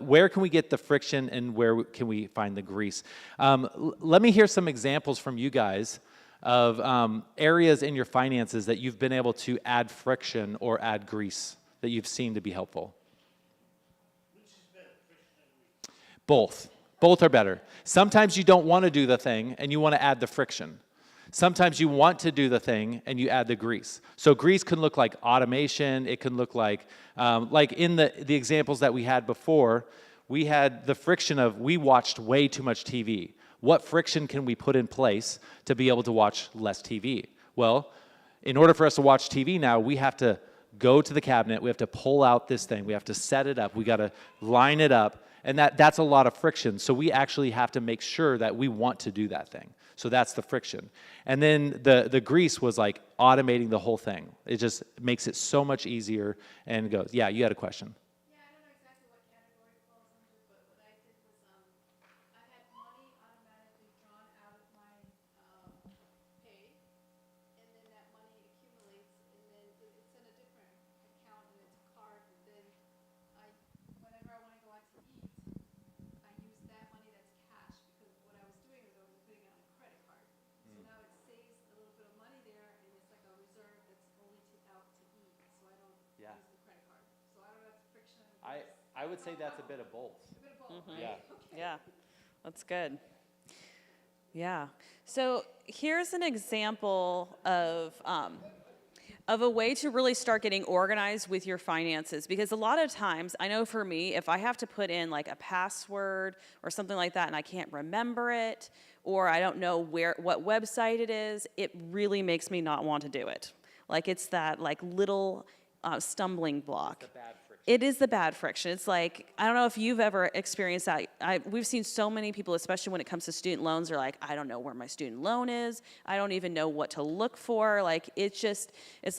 Speaker 1: where can we get the friction and where can we find the grease? Let me hear some examples from you guys of areas in your finances that you've been able to add friction or add grease that you've seen to be helpful.
Speaker 4: Which is better, friction and grease?
Speaker 1: Both are better. Sometimes you don't want to do the thing and you want to add the friction. Sometimes you want to do the thing and you add the grease. So grease can look like automation. It can look like in the examples that we had before, we had the friction of we watched way too much TV. What friction can we put in place to be able to watch less TV? Well, in order for us to watch TV now, we have to go to the cabinet. We have to pull out this thing. We have to set it up. We got to line it up. And that's a lot of friction. So we actually have to make sure that we want to do that thing. So that's the friction. And then the grease was like automating the whole thing. It just makes it so much easier and goes. Yeah, you had a question.
Speaker 3: Yeah, I don't know exactly what category it falls under, but what I did was I had money automatically drawn out of my pay, and then that money accumulates, and then it's in a different account, and it's a card, and then whenever I want to go out to eat, I use that money that's cash, because what I was doing is I was putting it on a credit card. So now it saves a little bit of money there, and it's like a reserve that's only out to eat, so I don't
Speaker 1: Yeah.
Speaker 3: use the credit card. So I don't know if it's friction.
Speaker 1: I would say that's a bit of both.
Speaker 3: A bit of both, right?
Speaker 1: Yeah.
Speaker 3: Okay.
Speaker 2: Yeah, that's good. Yeah. So here's an example of a way to really start getting organized with your finances. Because a lot of times, I know for me, if I have to put in like a password or something like that and I can't remember it, or I don't know what website it is, it really makes me not want to do it. Like it's that like little stumbling block. It is the bad friction. It's like, I don't know if you've ever experienced that. We've seen so many people, especially when it comes to student loans, are like, I don't know where my student loan is. I don't even know what to look for. Like, it's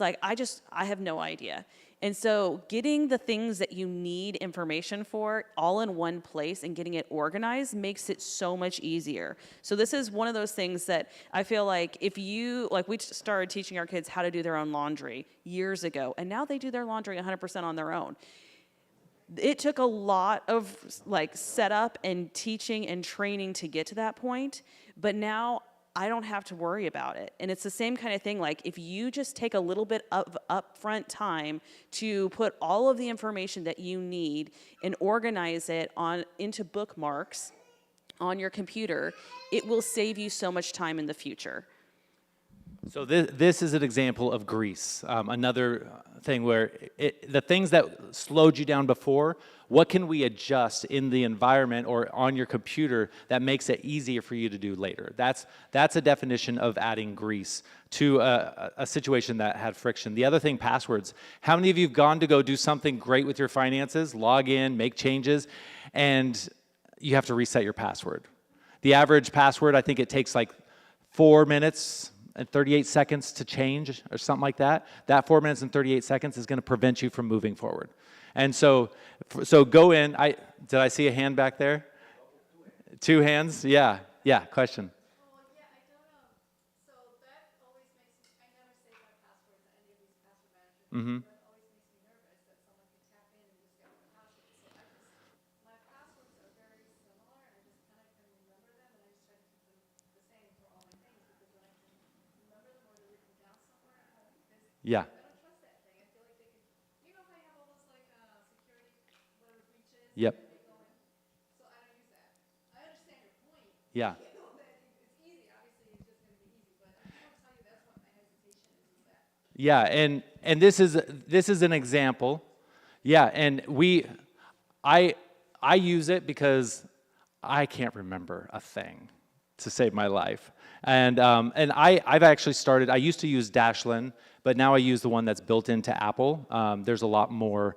Speaker 2: like, I have no idea. And so getting the things that you need information for all in one place and getting it organized makes it so much easier. So this is one of those things that I feel like if you, like we started teaching our kids how to do their own laundry years ago, and now they do their laundry 100% on their own. It took a lot of like setup and teaching and training to get to that point, but now I don't have to worry about it. And it's the same kind of thing, like if you just take a little bit of upfront time to put all of the information that you need and organize it into bookmarks on your computer, it will save you so much time in the future.
Speaker 1: So this is an example of grease. Another thing where the things that slowed you down before, what can we adjust in the environment or on your computer that makes it easier for you to do later? That's a definition of adding grease to a situation that had friction. The other thing, passwords. How many of you have gone to go do something great with your finances, log in, make changes, and you have to reset your password? The average password, I think it takes like 4 minutes and 38 seconds to change or something like that. That 4 minutes and 38 seconds is going to prevent you from moving forward. And so go in. Did I see a hand back there? 2 hands? Yeah, question.
Speaker 3: Well, yeah, I don't know. So that always makes me, I never save my passwords at any of these password managers. That always makes me nervous that someone can tap in and just get my passwords. So my passwords are very similar, and I just kind of can remember them, and I just try to keep them the same for all my things, because when I can remember them or they're written down somewhere at home, because
Speaker 1: Yeah.
Speaker 3: I don't trust that thing. I feel like they could, you know how you have all those like security, whatever breaches?
Speaker 1: Yep.
Speaker 3: And they go in? So I don't use that. I understand your point.
Speaker 1: Yeah.
Speaker 3: You know, that it's easy. Obviously, it's just going to be easy, but I just want to tell you that's what my hesitation is that.
Speaker 1: Yeah, and this is an example. Yeah, and I use it because I can't remember a thing to save my life. And I've actually started, I used to use Dashlane, but now I use the one that's built into Apple. There's a lot more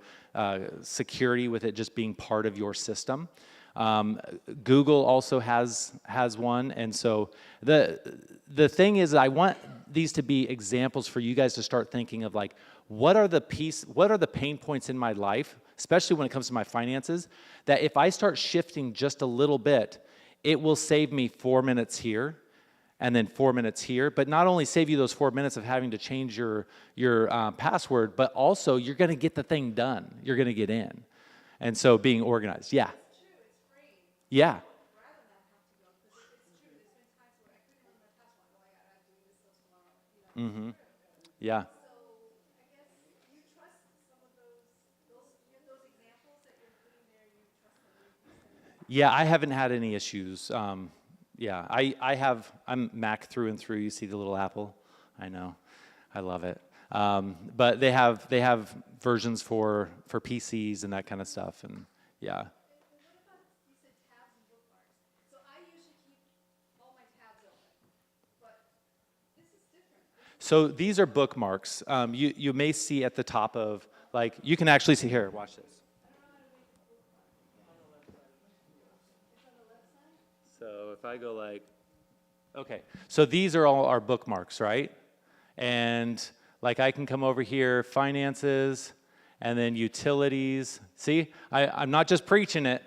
Speaker 1: security with it just being part of your system. Google also has one, and so the thing is, I want these to be examples for you guys to start thinking of, like, what are the pain points in my life, especially when it comes to my finances, that if I start shifting just a little bit, it will save me 4 minutes here and then 4 minutes here, but not only save you those 4 minutes of having to change your password, but also you're going to get the thing done. You're going to get in. And so being organized. Yeah.
Speaker 3: It's true. It's free.
Speaker 1: Yeah.
Speaker 3: I'd rather not have to go, because it's true. There's been times where I couldn't remember my password. Well, I got to do this till tomorrow. You know, it's true.
Speaker 1: Yeah.
Speaker 3: So I guess you trust some of those examples that you're putting there. You trust them.
Speaker 1: Yeah, I haven't had any issues. Yeah, I'm Mac through and through. You see the little apple? I know. I love it. But they have versions for PCs and that kind of stuff, and yeah.
Speaker 3: And what about, you said tabs and bookmarks? So I usually keep all my tabs open, but this is different.
Speaker 1: So these are bookmarks. You may see at the top of, like, you can actually see here. Watch this. So if I go like, okay, so these are all our bookmarks, right? And like I can come over here, finances, and then utilities. See, I'm not just preaching it.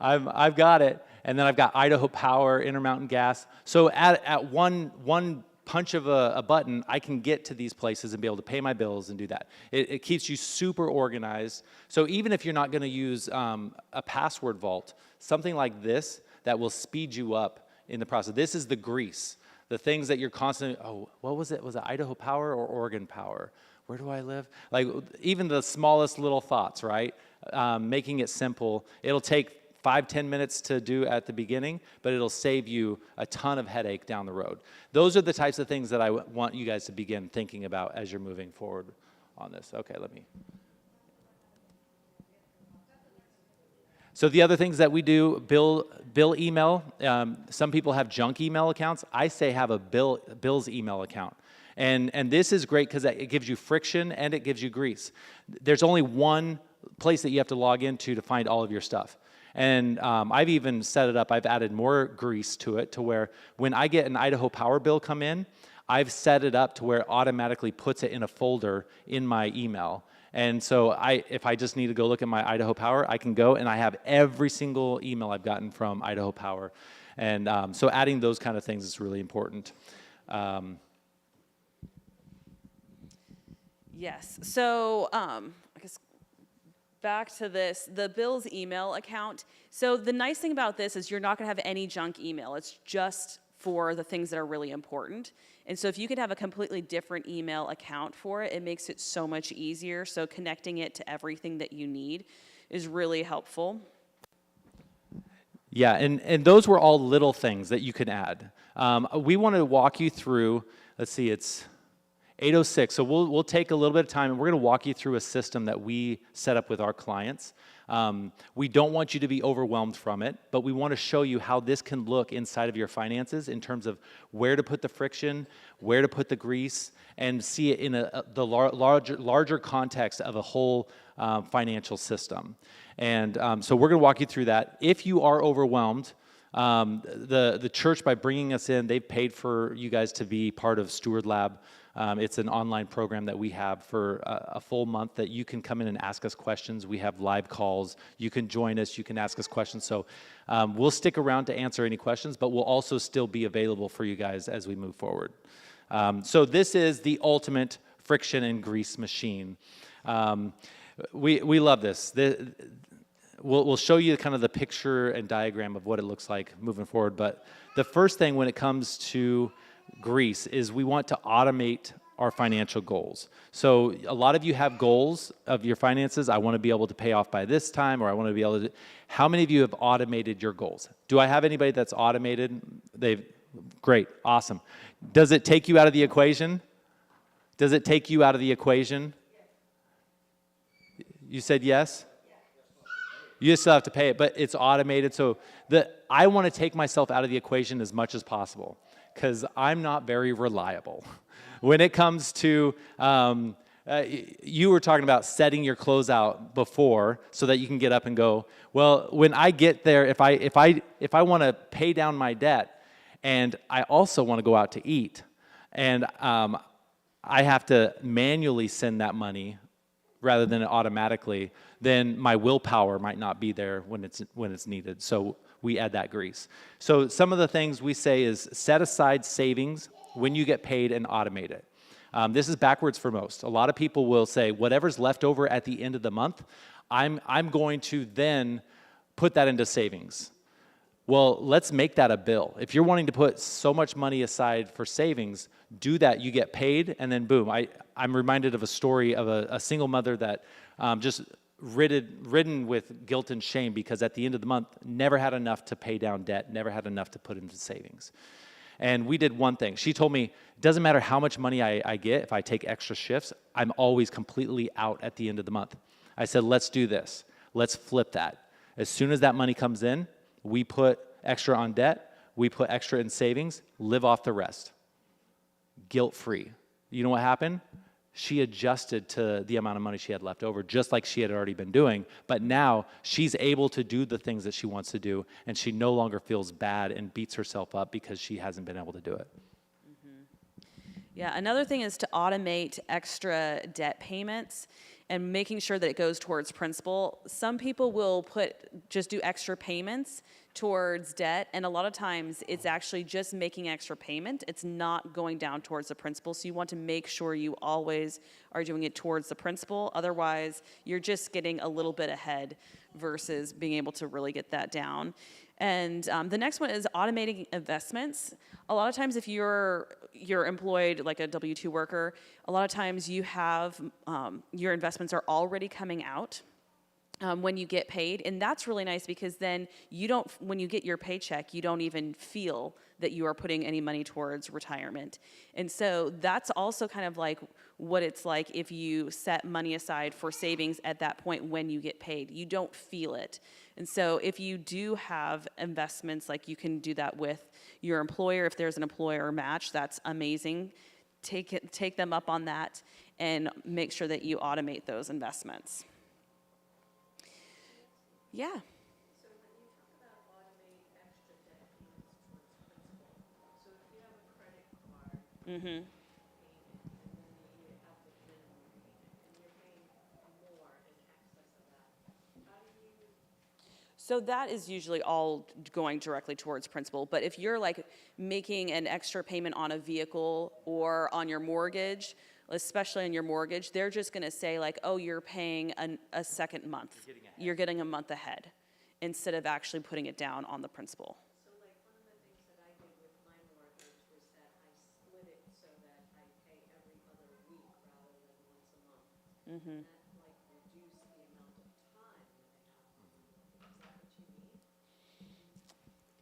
Speaker 1: I've got it. And then I've got Idaho Power, Intermountain Gas. So at one punch of a button, I can get to these places and be able to pay my bills and do that. It keeps you super organized. So even if you're not going to use a password vault, something like this that will speed you up in the process. This is the grease. The things that you're constantly, what was it? Was it Idaho Power or Oregon Power? Where do I live? Like, even the smallest little thoughts, right? Making it simple. It'll take 5-10 minutes to do at the beginning, but it'll save you a ton of headache down the road. Those are the types of things that I want you guys to begin thinking about as you're moving forward on this. Okay, let me. So the other things that we do, bill email. Some people have junk email accounts. I say have a Bill's email account. And this is great because it gives you friction and it gives you grease. There's only one place that you have to log into to find all of your stuff. And I've even set it up, I've added more grease to it to where when I get an Idaho Power bill come in, I've set it up to where it automatically puts it in a folder in my email. And so if I just need to go look at my Idaho Power, I can go and I have every single email I've gotten from Idaho Power. And so adding those kind of things is really important.
Speaker 2: Yes. So I guess back to this, the Bill's email account. So the nice thing about this is you're not going to have any junk email. It's just for the things that are really important. And so if you could have a completely different email account for it, it makes it so much easier. So connecting it to everything that you need is really helpful.
Speaker 1: Yeah, and those were all little things that you can add. We want to walk you through, let's see, it's 8:06, so we'll take a little bit of time, and we're going to walk you through a system that we set up with our clients. We don't want you to be overwhelmed from it, but we want to show you how this can look inside of your finances in terms of where to put the friction, where to put the grease, and see it in the larger context of a whole financial system. And so we're going to walk you through that. If you are overwhelmed, the church, by bringing us in, they've paid for you guys to be part of Steward Lab. It's an online program that we have for a full month that you can come in and ask us questions. We have live calls. You can join us. You can ask us questions. So we'll stick around to answer any questions, but we'll also still be available for you guys as we move forward. So this is the ultimate friction and grease machine. We love this. We'll show you kind of the picture and diagram of what it looks like moving forward. But the first thing when it comes to grease is we want to automate our financial goals. So a lot of you have goals of your finances. I want to be able to pay off by this time, or I want to be able to. How many of you have automated your goals? Do I have anybody that's automated? Great, awesome. Does it take you out of the equation? Does it take you out of the equation? You said yes? You still have to pay it, but it's automated. So I want to take myself out of the equation as much as possible because I'm not very reliable. When it comes to, you were talking about setting your clothes out before so that you can get up and go. Well, when I get there, if I want to pay down my debt and I also want to go out to eat, and I have to manually send that money rather than automatically, then my willpower might not be there when it's needed. So we add that grease. So some of the things we say is set aside savings when you get paid and automate it. This is backwards for most. A lot of people will say, whatever's left over at the end of the month, I'm going to then put that into savings. Well, let's make that a bill. If you're wanting to put so much money aside for savings, do that. You get paid, and then boom. I'm reminded of a story of a single mother that just ridden with guilt and shame because at the end of the month, never had enough to pay down debt, never had enough to put into savings. And we did one thing. She told me, it doesn't matter how much money I get, if I take extra shifts, I'm always completely out at the end of the month. I said, let's do this. Let's flip that. As soon as that money comes in, we put extra on debt, we put extra in savings, live off the rest. Guilt-free. You know what happened? She adjusted to the amount of money she had left over, just like she had already been doing. But now she's able to do the things that she wants to do, and she no longer feels bad and beats herself up because she hasn't been able to do it.
Speaker 2: Yeah, another thing is to automate extra debt payments and making sure that it goes towards principal. Some people will just do extra payments towards debt, and a lot of times it's actually just making extra payment. It's not going down towards the principal, so you want to make sure you always are doing it towards the principal. Otherwise, you're just getting a little bit ahead versus being able to really get that down. And the next one is automating investments. A lot of times if you're employed like a W-2 worker, a lot of times you have your investments are already coming out when you get paid. And that's really nice because then when you get your paycheck, you don't even feel that you are putting any money towards retirement. And so that's also kind of like what it's like if you set money aside for savings at that point when you get paid. You don't feel it. And so if you do have investments, like you can do that with your employer. If there's an employer match, that's amazing. Take them up on that and make sure that you automate those investments. Yeah.
Speaker 3: So when you talk about automate extra debt payments towards principal, so if you have a credit card
Speaker 2: Mm-hmm. So that is usually all going directly towards principal. But if you're like making an extra payment on a vehicle or on your mortgage, especially on your mortgage, they're just going to say like, oh, you're paying a second month. You're getting a month ahead instead of actually putting it down on the principal.
Speaker 3: So like one of the things that I did with my mortgage was that I split it so that I pay every other week rather than once a month.
Speaker 2: Mm-hmm.
Speaker 3: And that like reduced the amount of time that I have. Is that what you mean?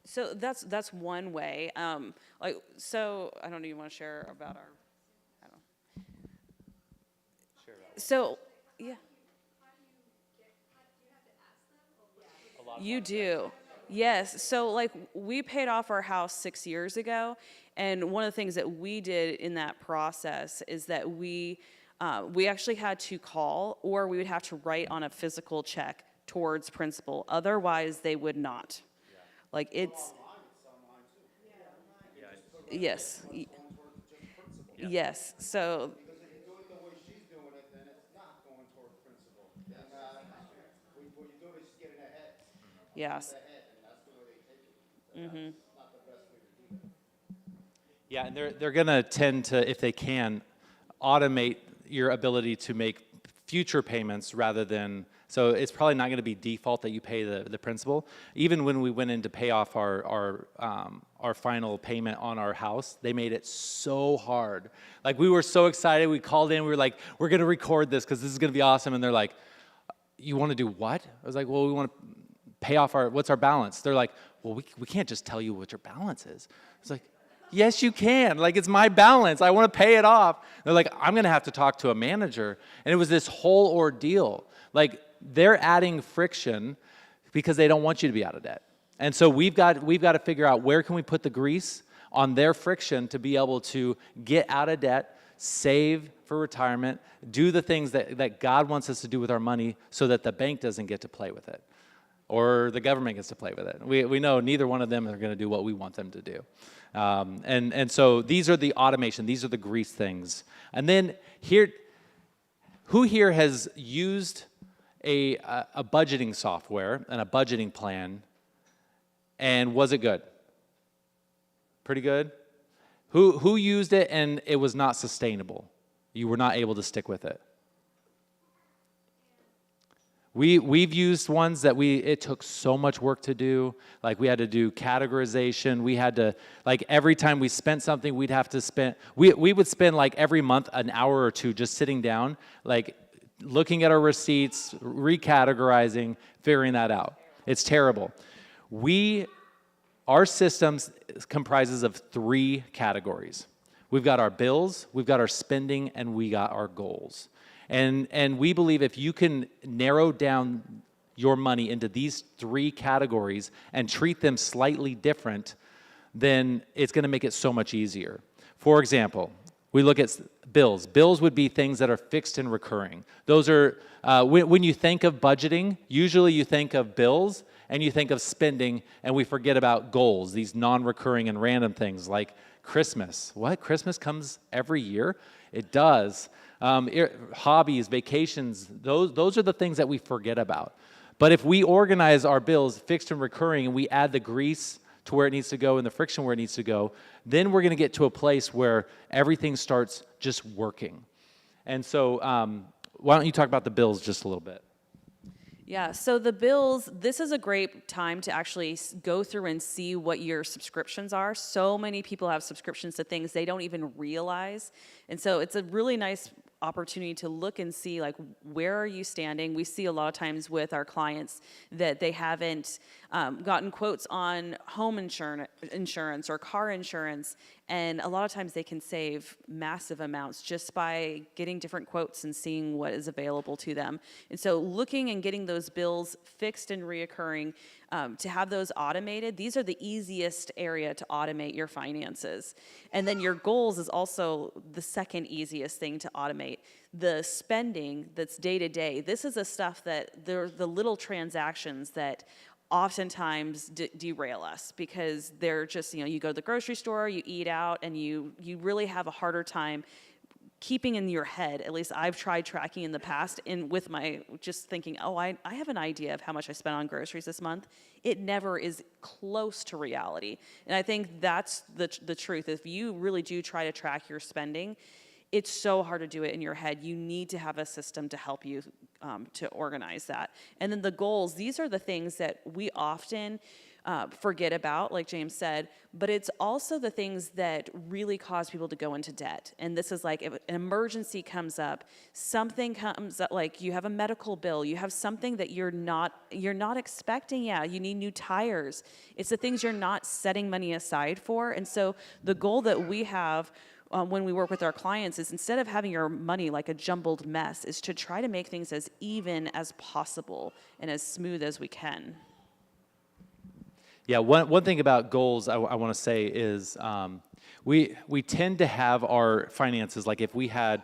Speaker 2: So that's one way. So I don't even want to share about our. I don't. So yeah. You do. Yes. So like we paid off our house 6 years ago, and one of the things that we did in that process is that we actually had to call, or we would have to write on a physical check towards principal. Otherwise, they would not. Like it's. Yes. Yes. So.
Speaker 5: Because if you're doing it the way she's doing it, then it's not going towards principal. And, what you're doing is just getting ahead.
Speaker 2: Yes.
Speaker 5: Ahead, and that's the way they take it. That's not the best way to do that.
Speaker 1: Yeah, and they're going to tend to, if they can, automate your ability to make future payments rather than, so it's probably not going to be default that you pay the principal. Even when we went in to pay off our final payment on our house, they made it so hard. Like we were so excited, we called in, we were like, we're going to record this because this is going to be awesome. And they're like, you want to do what? I was like, well, we want to pay off what's our balance? They're like, well, we can't just tell you what your balance is. I was like, yes, you can. Like, it's my balance. I want to pay it off. They're like, I'm going to have to talk to a manager. And it was this whole ordeal. Like, they're adding friction because they don't want you to be out of debt. And so we've got to figure out where can we put the grease on their friction to be able to get out of debt, save for retirement, do the things that God wants us to do with our money so that the bank doesn't get to play with it or the government gets to play with it. We know neither one of them are going to do what we want them to do. And so these are the automation. These are the grease things. And then here, who here has used a budgeting software and a budgeting plan, and was it good? Pretty good? Who used it and it was not sustainable? You were not able to stick with it. We've used ones that it took so much work to do. Like we had to do categorization. We had to, like every time we spent something, we'd have to spend, we would spend like every month an hour or two just sitting down, like looking at our receipts, recategorizing, figuring that out. It's terrible. Our system comprises of 3 categories. We've got our bills, we've got our spending, and we got our goals. And we believe if you can narrow down your money into these 3 categories and treat them slightly different, then it's going to make it so much easier. For example, we look at bills. Bills would be things that are fixed and recurring. Those are, when you think of budgeting, usually you think of bills and you think of spending, and we forget about goals, these non-recurring and random things like Christmas. What? Christmas comes every year? It does. Hobbies, vacations, those are the things that we forget about. But if we organize our bills fixed and recurring and we add the grease to where it needs to go and the friction where it needs to go, then we're going to get to a place where everything starts just working. And so why don't you talk about the bills just a little bit?
Speaker 2: Yeah, so the bills, this is a great time to actually go through and see what your subscriptions are. So many people have subscriptions to things they don't even realize. And so it's a really nice opportunity to look and see, like, where are you standing? We see a lot of times with our clients that they haven't gotten quotes on home insurance or car insurance, and a lot of times they can save massive amounts just by getting different quotes and seeing what is available to them. And so looking and getting those bills fixed and reoccurring, to have those automated, these are the easiest area to automate your finances. And then your goals is also the second easiest thing to automate. The spending that's day to day, this is the stuff that the little transactions that oftentimes derail us because they're just, you go to the grocery store, you eat out, and you really have a harder time keeping in your head. At least I've tried tracking in the past with my just thinking, oh, I have an idea of how much I spent on groceries this month. It never is close to reality. And I think that's the truth. If you really do try to track your spending, it's so hard to do it in your head. You need to have a system to help you to organize that. And then the goals, these are the things that we often forget about, like James said, but it's also the things that really cause people to go into debt. And this is like if an emergency comes up, something comes up, like you have a medical bill, you have something that you're not expecting. Yeah, you need new tires. It's the things you're not setting money aside for. And so the goal that we have when we work with our clients is, instead of having your money like a jumbled mess, is to try to make things as even as possible and as smooth as we can.
Speaker 1: Yeah, one thing about goals I want to say is we tend to have our finances, like if we had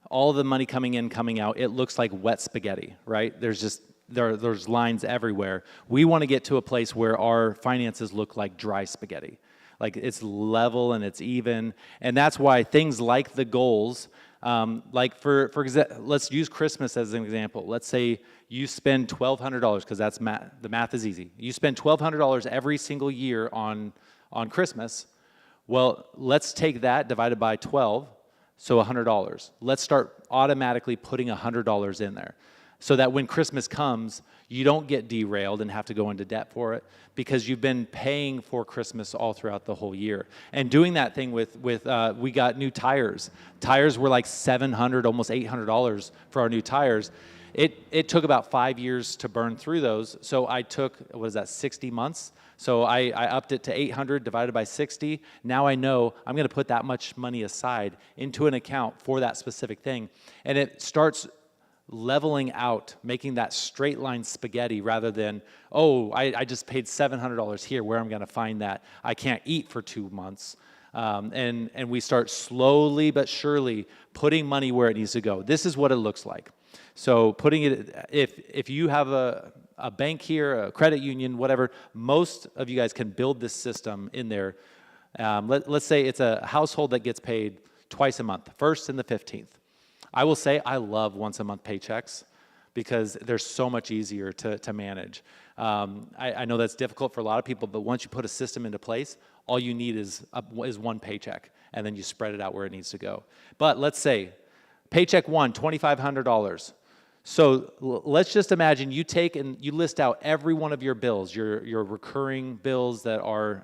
Speaker 1: all the money coming in, coming out, it looks like wet spaghetti, right? There's lines everywhere. We want to get to a place where our finances look like dry spaghetti. Like it's level and it's even. And that's why things like the goals, like for example, let's use Christmas as an example. Let's say you spend $1,200, because that's the math is easy. You spend $1,200 every single year on Christmas. Well, let's take that divided by 12, so $100. Let's start automatically putting $100 in there, so that when Christmas comes, you don't get derailed and have to go into debt for it, because you've been paying for Christmas all throughout the whole year. And doing that thing with we got new tires. Tires were like $700, almost $800 for our new tires. It took about 5 years to burn through those. So I took, 60 months? So I upped it to 800 divided by 60. Now I know I'm going to put that much money aside into an account for that specific thing. And it starts leveling out, making that straight line spaghetti, rather than, I just paid $700 here, where I'm going to find that? I can't eat for 2 months. And we start slowly but surely putting money where it needs to go. This is what it looks like. So putting it, if you have a bank here, a credit union, whatever, most of you guys can build this system in there. Let's say it's a household that gets paid twice a month, 1st and the 15th. I will say I love once-a-month paychecks, because they're so much easier to manage. I know that's difficult for a lot of people, but once you put a system into place, all you need is one paycheck, and then you spread it out where it needs to go. But let's say paycheck 1, $2,500. So let's just imagine you take and you list out every one of your bills, your recurring bills that are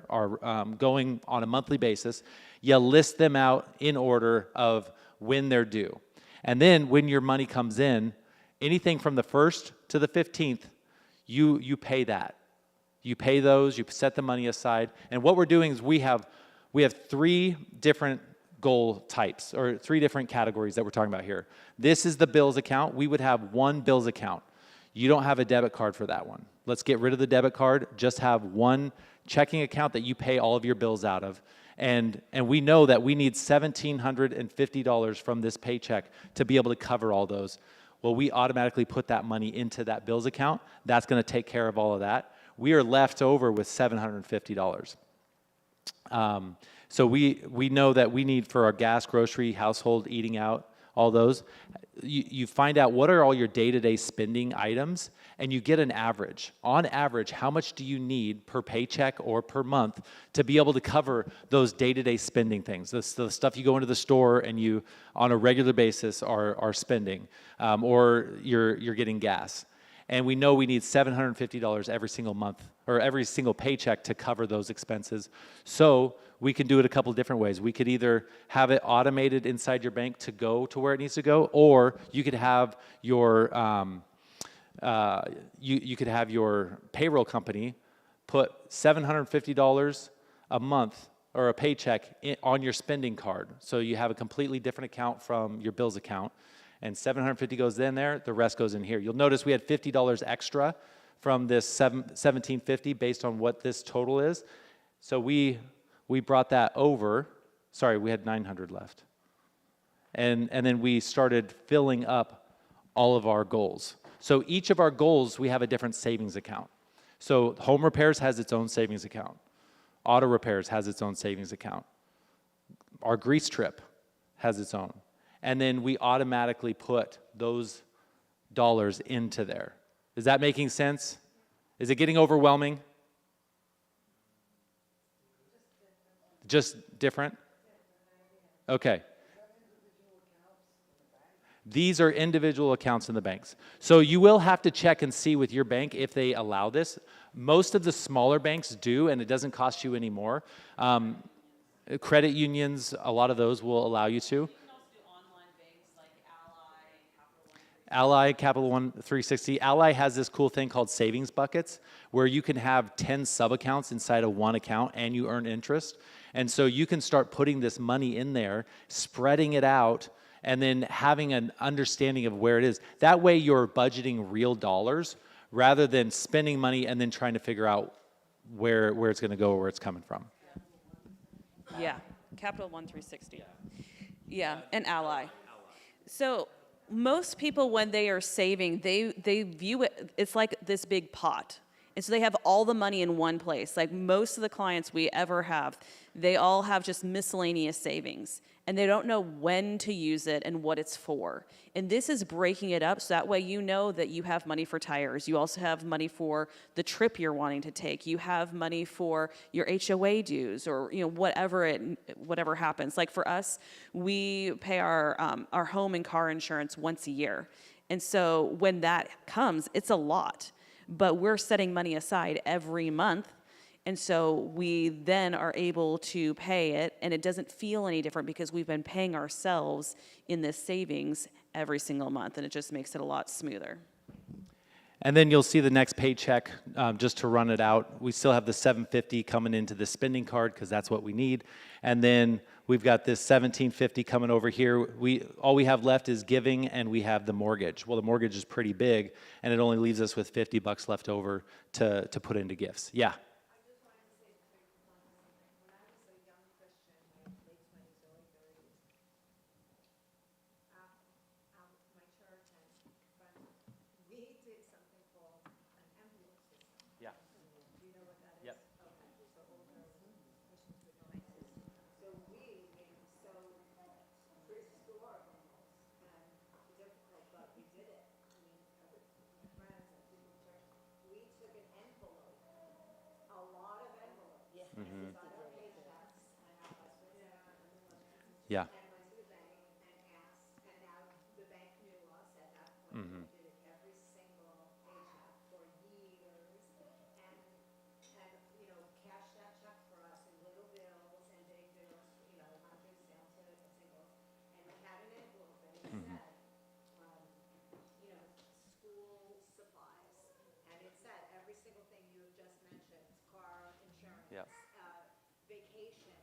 Speaker 1: going on a monthly basis. You list them out in order of when they're due. And then when your money comes in, anything from the 1st to the 15th, you pay that. You pay those, you set the money aside. And what we're doing is we have 3 different goal types, or 3 different categories that we're talking about here. This is the bills account. We would have one bills account. You don't have a debit card for that one. Let's get rid of the debit card. Just have one checking account that you pay all of your bills out of. And we know that we need $1,750 from this paycheck to be able to cover all those. Well, we automatically put that money into that bills account. That's going to take care of all of that. We are left over with $750. So we know that we need, for our gas, grocery, household, eating out, all those. You find out what are all your day-to-day spending items, and you get an average. On average, how much do you need per paycheck or per month to be able to cover those day-to-day spending things, the stuff you go into the store and you, on a regular basis, are spending, or you're getting gas. And we know we need $750 every single month, or every single paycheck, to cover those expenses. So we can do it a couple different ways. We could either have it automated inside your bank to go to where it needs to go, or you could have your you could have your payroll company put $750 a month or a paycheck on your spending card. So you have a completely different account from your bills account, and $750 goes in there, the rest goes in here. You'll notice we had $50 extra from this $1,750 based on what this total is. So we brought that over. Sorry, we had $900 left. And then we started filling up all of our goals. So each of our goals, we have a different savings account. So home repairs has its own savings account. Auto repairs has its own savings account. Our grease trip has its own. And then we automatically put those dollars into there. Is that making sense? Is it getting overwhelming? Just different? Okay. These are individual accounts in the banks. So you will have to check and see with your bank if they allow this. Most of the smaller banks do, and it doesn't cost you any more. Credit unions, a lot of those will allow you to.
Speaker 2: You can also do online banks like Ally, Capital One.
Speaker 1: Ally, Capital One 360. Ally has this cool thing called savings buckets where you can have 10 sub-accounts inside of one account and you earn interest. And so you can start putting this money in there, spreading it out, and then having an understanding of where it is. That way you're budgeting real dollars rather than spending money and then trying to figure out where it's going to go or where it's coming from.
Speaker 2: Yeah, Capital One 360. Yeah, and Ally. So most people, when they are saving, they view it, it's like this big pot. And so they have all the money in one place. Like most of the clients we ever have, they all have just miscellaneous savings. And they don't know when to use it and what it's for. And this is breaking it up so that way you know that you have money for tires. You also have money for the trip you're wanting to take. You have money for your HOA dues or whatever happens. Like for us, we pay our home and car insurance once a year. And so when that comes, it's a lot. But we're setting money aside every month. And so we then are able to pay it, and it doesn't feel any different because we've been paying ourselves in this savings every single month, and it just makes it a lot smoother.
Speaker 1: And then you'll see the next paycheck, just to run it out. We still have the $750 coming into the spending card because that's what we need. And then we've got this $1,750 coming over here. All we have left is giving, and we have the mortgage. Well, the mortgage is pretty big, and it only leaves us with $50 left over to put into gifts. Yeah. Yeah.
Speaker 3: And went to the bank and asked, and now the bank knew us at that point. We did it every single paycheck for years, and cashed that check for us in little bills and big bills, hundreds down to singles. And we had an envelope and it said, school supplies. And it said every single thing you have just mentioned, car insurance.
Speaker 1: Yeah.
Speaker 3: Vacations,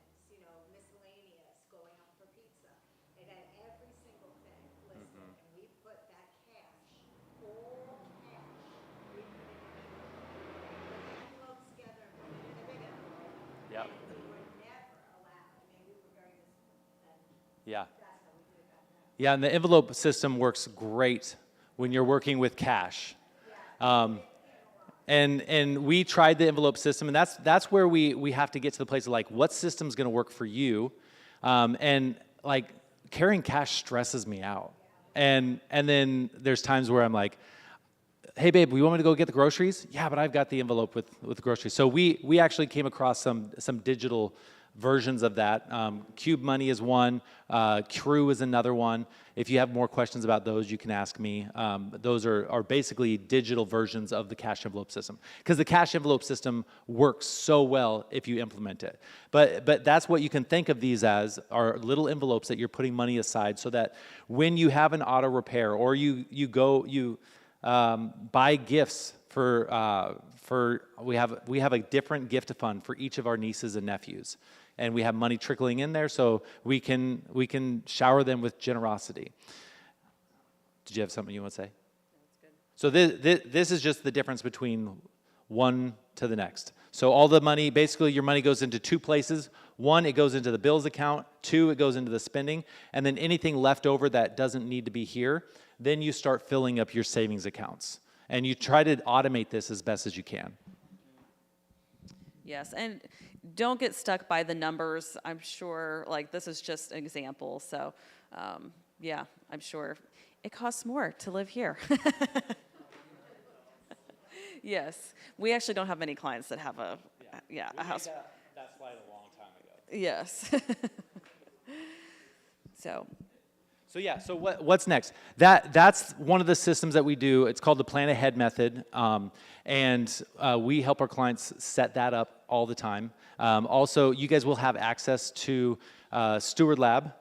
Speaker 3: miscellaneous, going out for pizza. It had every single thing listed, and we put that cash, all cash, we put it in the envelopes together, and put it in a big envelope.
Speaker 1: Yep.
Speaker 3: And we were never allowed, we were very disciplined, and
Speaker 1: Yeah.
Speaker 3: that's how we did it back then.
Speaker 1: Yeah, and the envelope system works great when you're working with cash. And we tried the envelope system, and that's where we have to get to the place of like, what system's going to work for you? And like carrying cash stresses me out. And then there's times where I'm like, hey babe, we want me to go get the groceries? Yeah, but I've got the envelope with the groceries. So we actually came across some digital versions of that. Cube Money is one. Crew is another one. If you have more questions about those, you can ask me. Those are basically digital versions of the cash envelope system, because the cash envelope system works so well if you implement it. But that's what you can think of these as, are little envelopes that you're putting money aside so that when you have an auto repair or you buy gifts we have a different gift fund for each of our nieces and nephews. And we have money trickling in there so we can shower them with generosity. Did you have something you want to say? So this is just the difference between one to the next. So all the money, basically your money goes into two places. One, it goes into the bills account. Two, it goes into the spending. And then anything left over that doesn't need to be here, then you start filling up your savings accounts. And you try to automate this as best as you can.
Speaker 2: Yes, and don't get stuck by the numbers. I'm sure, like, this is just an example. So, yeah, I'm sure it costs more to live here. Yes, we actually don't have many clients that have a house.
Speaker 1: That slide a long time ago.
Speaker 2: Yes. So,
Speaker 1: So what's next? That's one of the systems that we do. It's called the Plan Ahead method, and we help our clients set that up all the time. Also, you guys will have access to Steward Lab,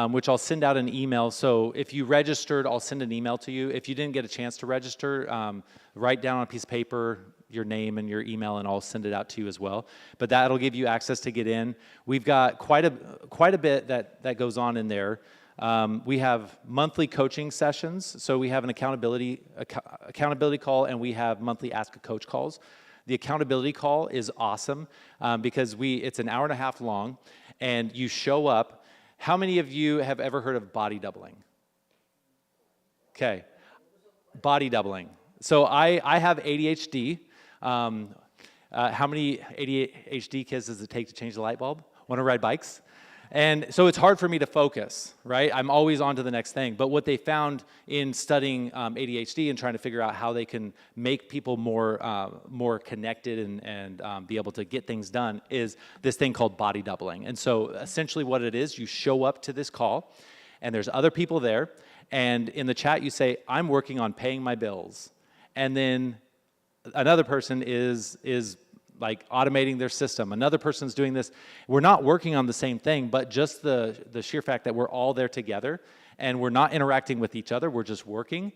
Speaker 1: which I'll send out an email. So if you registered, I'll send an email to you. If you didn't get a chance to register, write down on a piece of paper your name and your email, and I'll send it out to you as well. But that'll give you access to get in. We've got quite a bit that goes on in there. We have monthly coaching sessions. So we have an accountability call, and we have monthly Ask a Coach calls. The accountability call is awesome because it's an hour and a half long, and you show up. How many of you have ever heard of body doubling? Okay, body doubling. So I have ADHD. How many ADHD kids does it take to change the light bulb? Want to ride bikes? And so it's hard for me to focus, right? I'm always on to the next thing. But what they found in studying ADHD and trying to figure out how they can make people more connected and be able to get things done is this thing called body doubling. And so essentially what it is, you show up to this call, and there's other people there, and in the chat you say, I'm working on paying my bills. And then another person is like automating their system. Another person's doing this. We're not working on the same thing, but just the sheer fact that we're all there together and we're not interacting with each other, we're just working,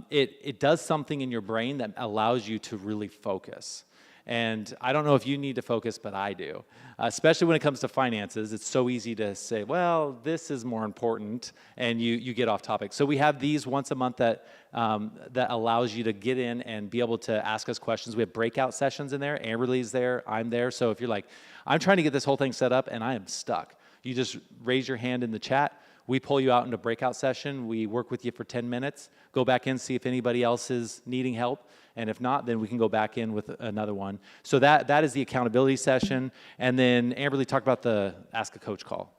Speaker 1: it does something in your brain that allows you to really focus. And I don't know if you need to focus, but I do. Especially when it comes to finances, it's so easy to say, well, this is more important, and you get off topic. So we have these once a month that allows you to get in and be able to ask us questions. We have breakout sessions in there. Amberly's there. I'm there. So if you're like, I'm trying to get this whole thing set up, and I am stuck, you just raise your hand in the chat. We pull you out into breakout session. We work with you for 10 minutes. Go back in, see if anybody else is needing help. And if not, then we can go back in with another one. So that is the accountability session. And then Amberly talked about the Ask a Coach call.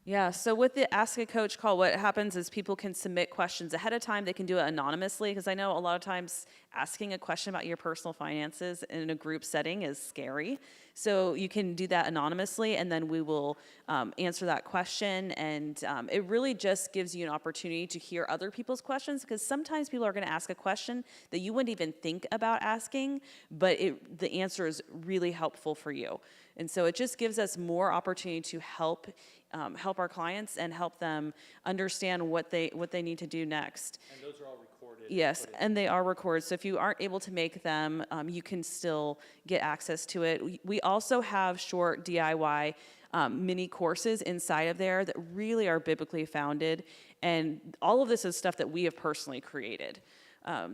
Speaker 2: yeah, so with the Ask a Coach call, what happens is people can submit questions ahead of time. They can do it anonymously, because I know a lot of times asking a question about your personal finances in a group setting is scary. So you can do that anonymously, and then we will answer that question. And it really just gives you an opportunity to hear other people's questions, because sometimes people are going to ask a question that you wouldn't even think about asking, but the answer is really helpful for you. And so it just gives us more opportunity to help our clients and help them understand what they need to do next.
Speaker 1: And those are all recorded.
Speaker 2: Yes, and they are recorded. So if you aren't able to make them, you can still get access to it. We also have short DIY mini courses inside of there that really are biblically founded. And all of this is stuff that we have personally created.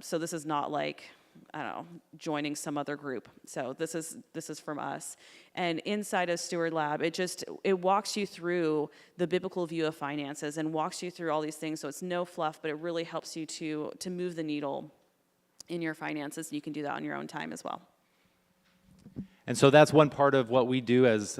Speaker 2: So this is not like, I don't know, joining some other group. So this is from us. And inside of Steward Lab, it walks you through the biblical view of finances and walks you through all these things. So it's no fluff, but it really helps you to move the needle in your finances. And you can do that on your own time as well.
Speaker 1: And so that's one part of what we do as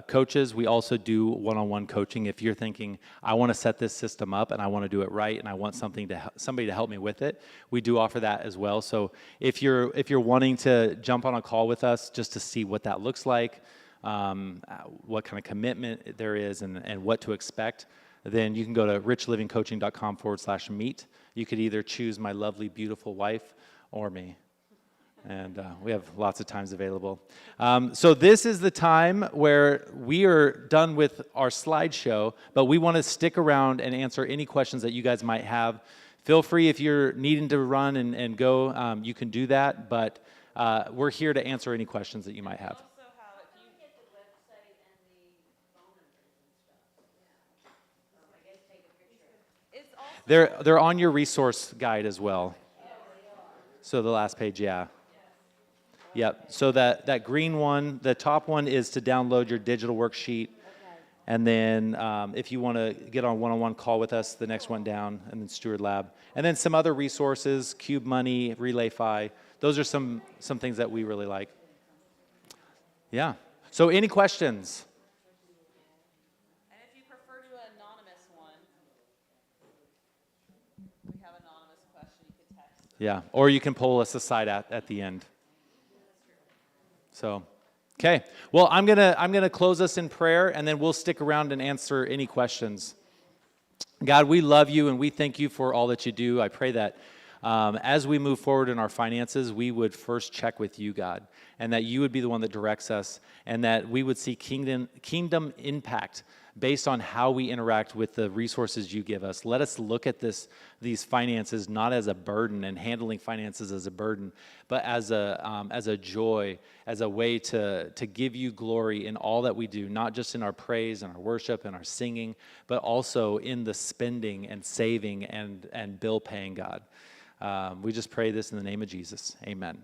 Speaker 1: coaches. We also do one-on-one coaching. If you're thinking, I want to set this system up and I want to do it right and I want somebody to help me with it, we do offer that as well. So if you're wanting to jump on a call with us just to see what that looks like, what kind of commitment there is and what to expect, then you can go to richlivingcoaching.com/meet. You could either choose my lovely, beautiful wife or me. And we have lots of times available. So this is the time where we are done with our slideshow, but we want to stick around and answer any questions that you guys might have. Feel free, if you're needing to run and go, you can do that, but we're here to answer any questions that you might have. They're on your resource guide as well. So the last page, yeah. Yep, so that green one, the top one is to download your digital worksheet. And then if you want to get on one-on-one call with us, the next one down, and then Steward Lab. And then some other resources, Cube Money, RelayFi. Those are some things that we really like. Yeah. So any questions?
Speaker 2: And if you prefer to anonymous one, we have anonymous question you could text.
Speaker 1: Yeah. Or you can pull us aside at the end. So, okay. Well, I'm gonna close us in prayer, and then we'll stick around and answer any questions. God, we love you and we thank you for all that you do. I pray that as we move forward in our finances, we would first check with you, God, and that you would be the one that directs us, and that we would see kingdom impact based on how we interact with the resources you give us. Let us look at these finances not as a burden and handling finances as a burden, but as a joy, as a way to give you glory in all that we do, not just in our praise and our worship and our singing, but also in the spending and saving and bill paying, God. We just pray this in the name of Jesus. Amen.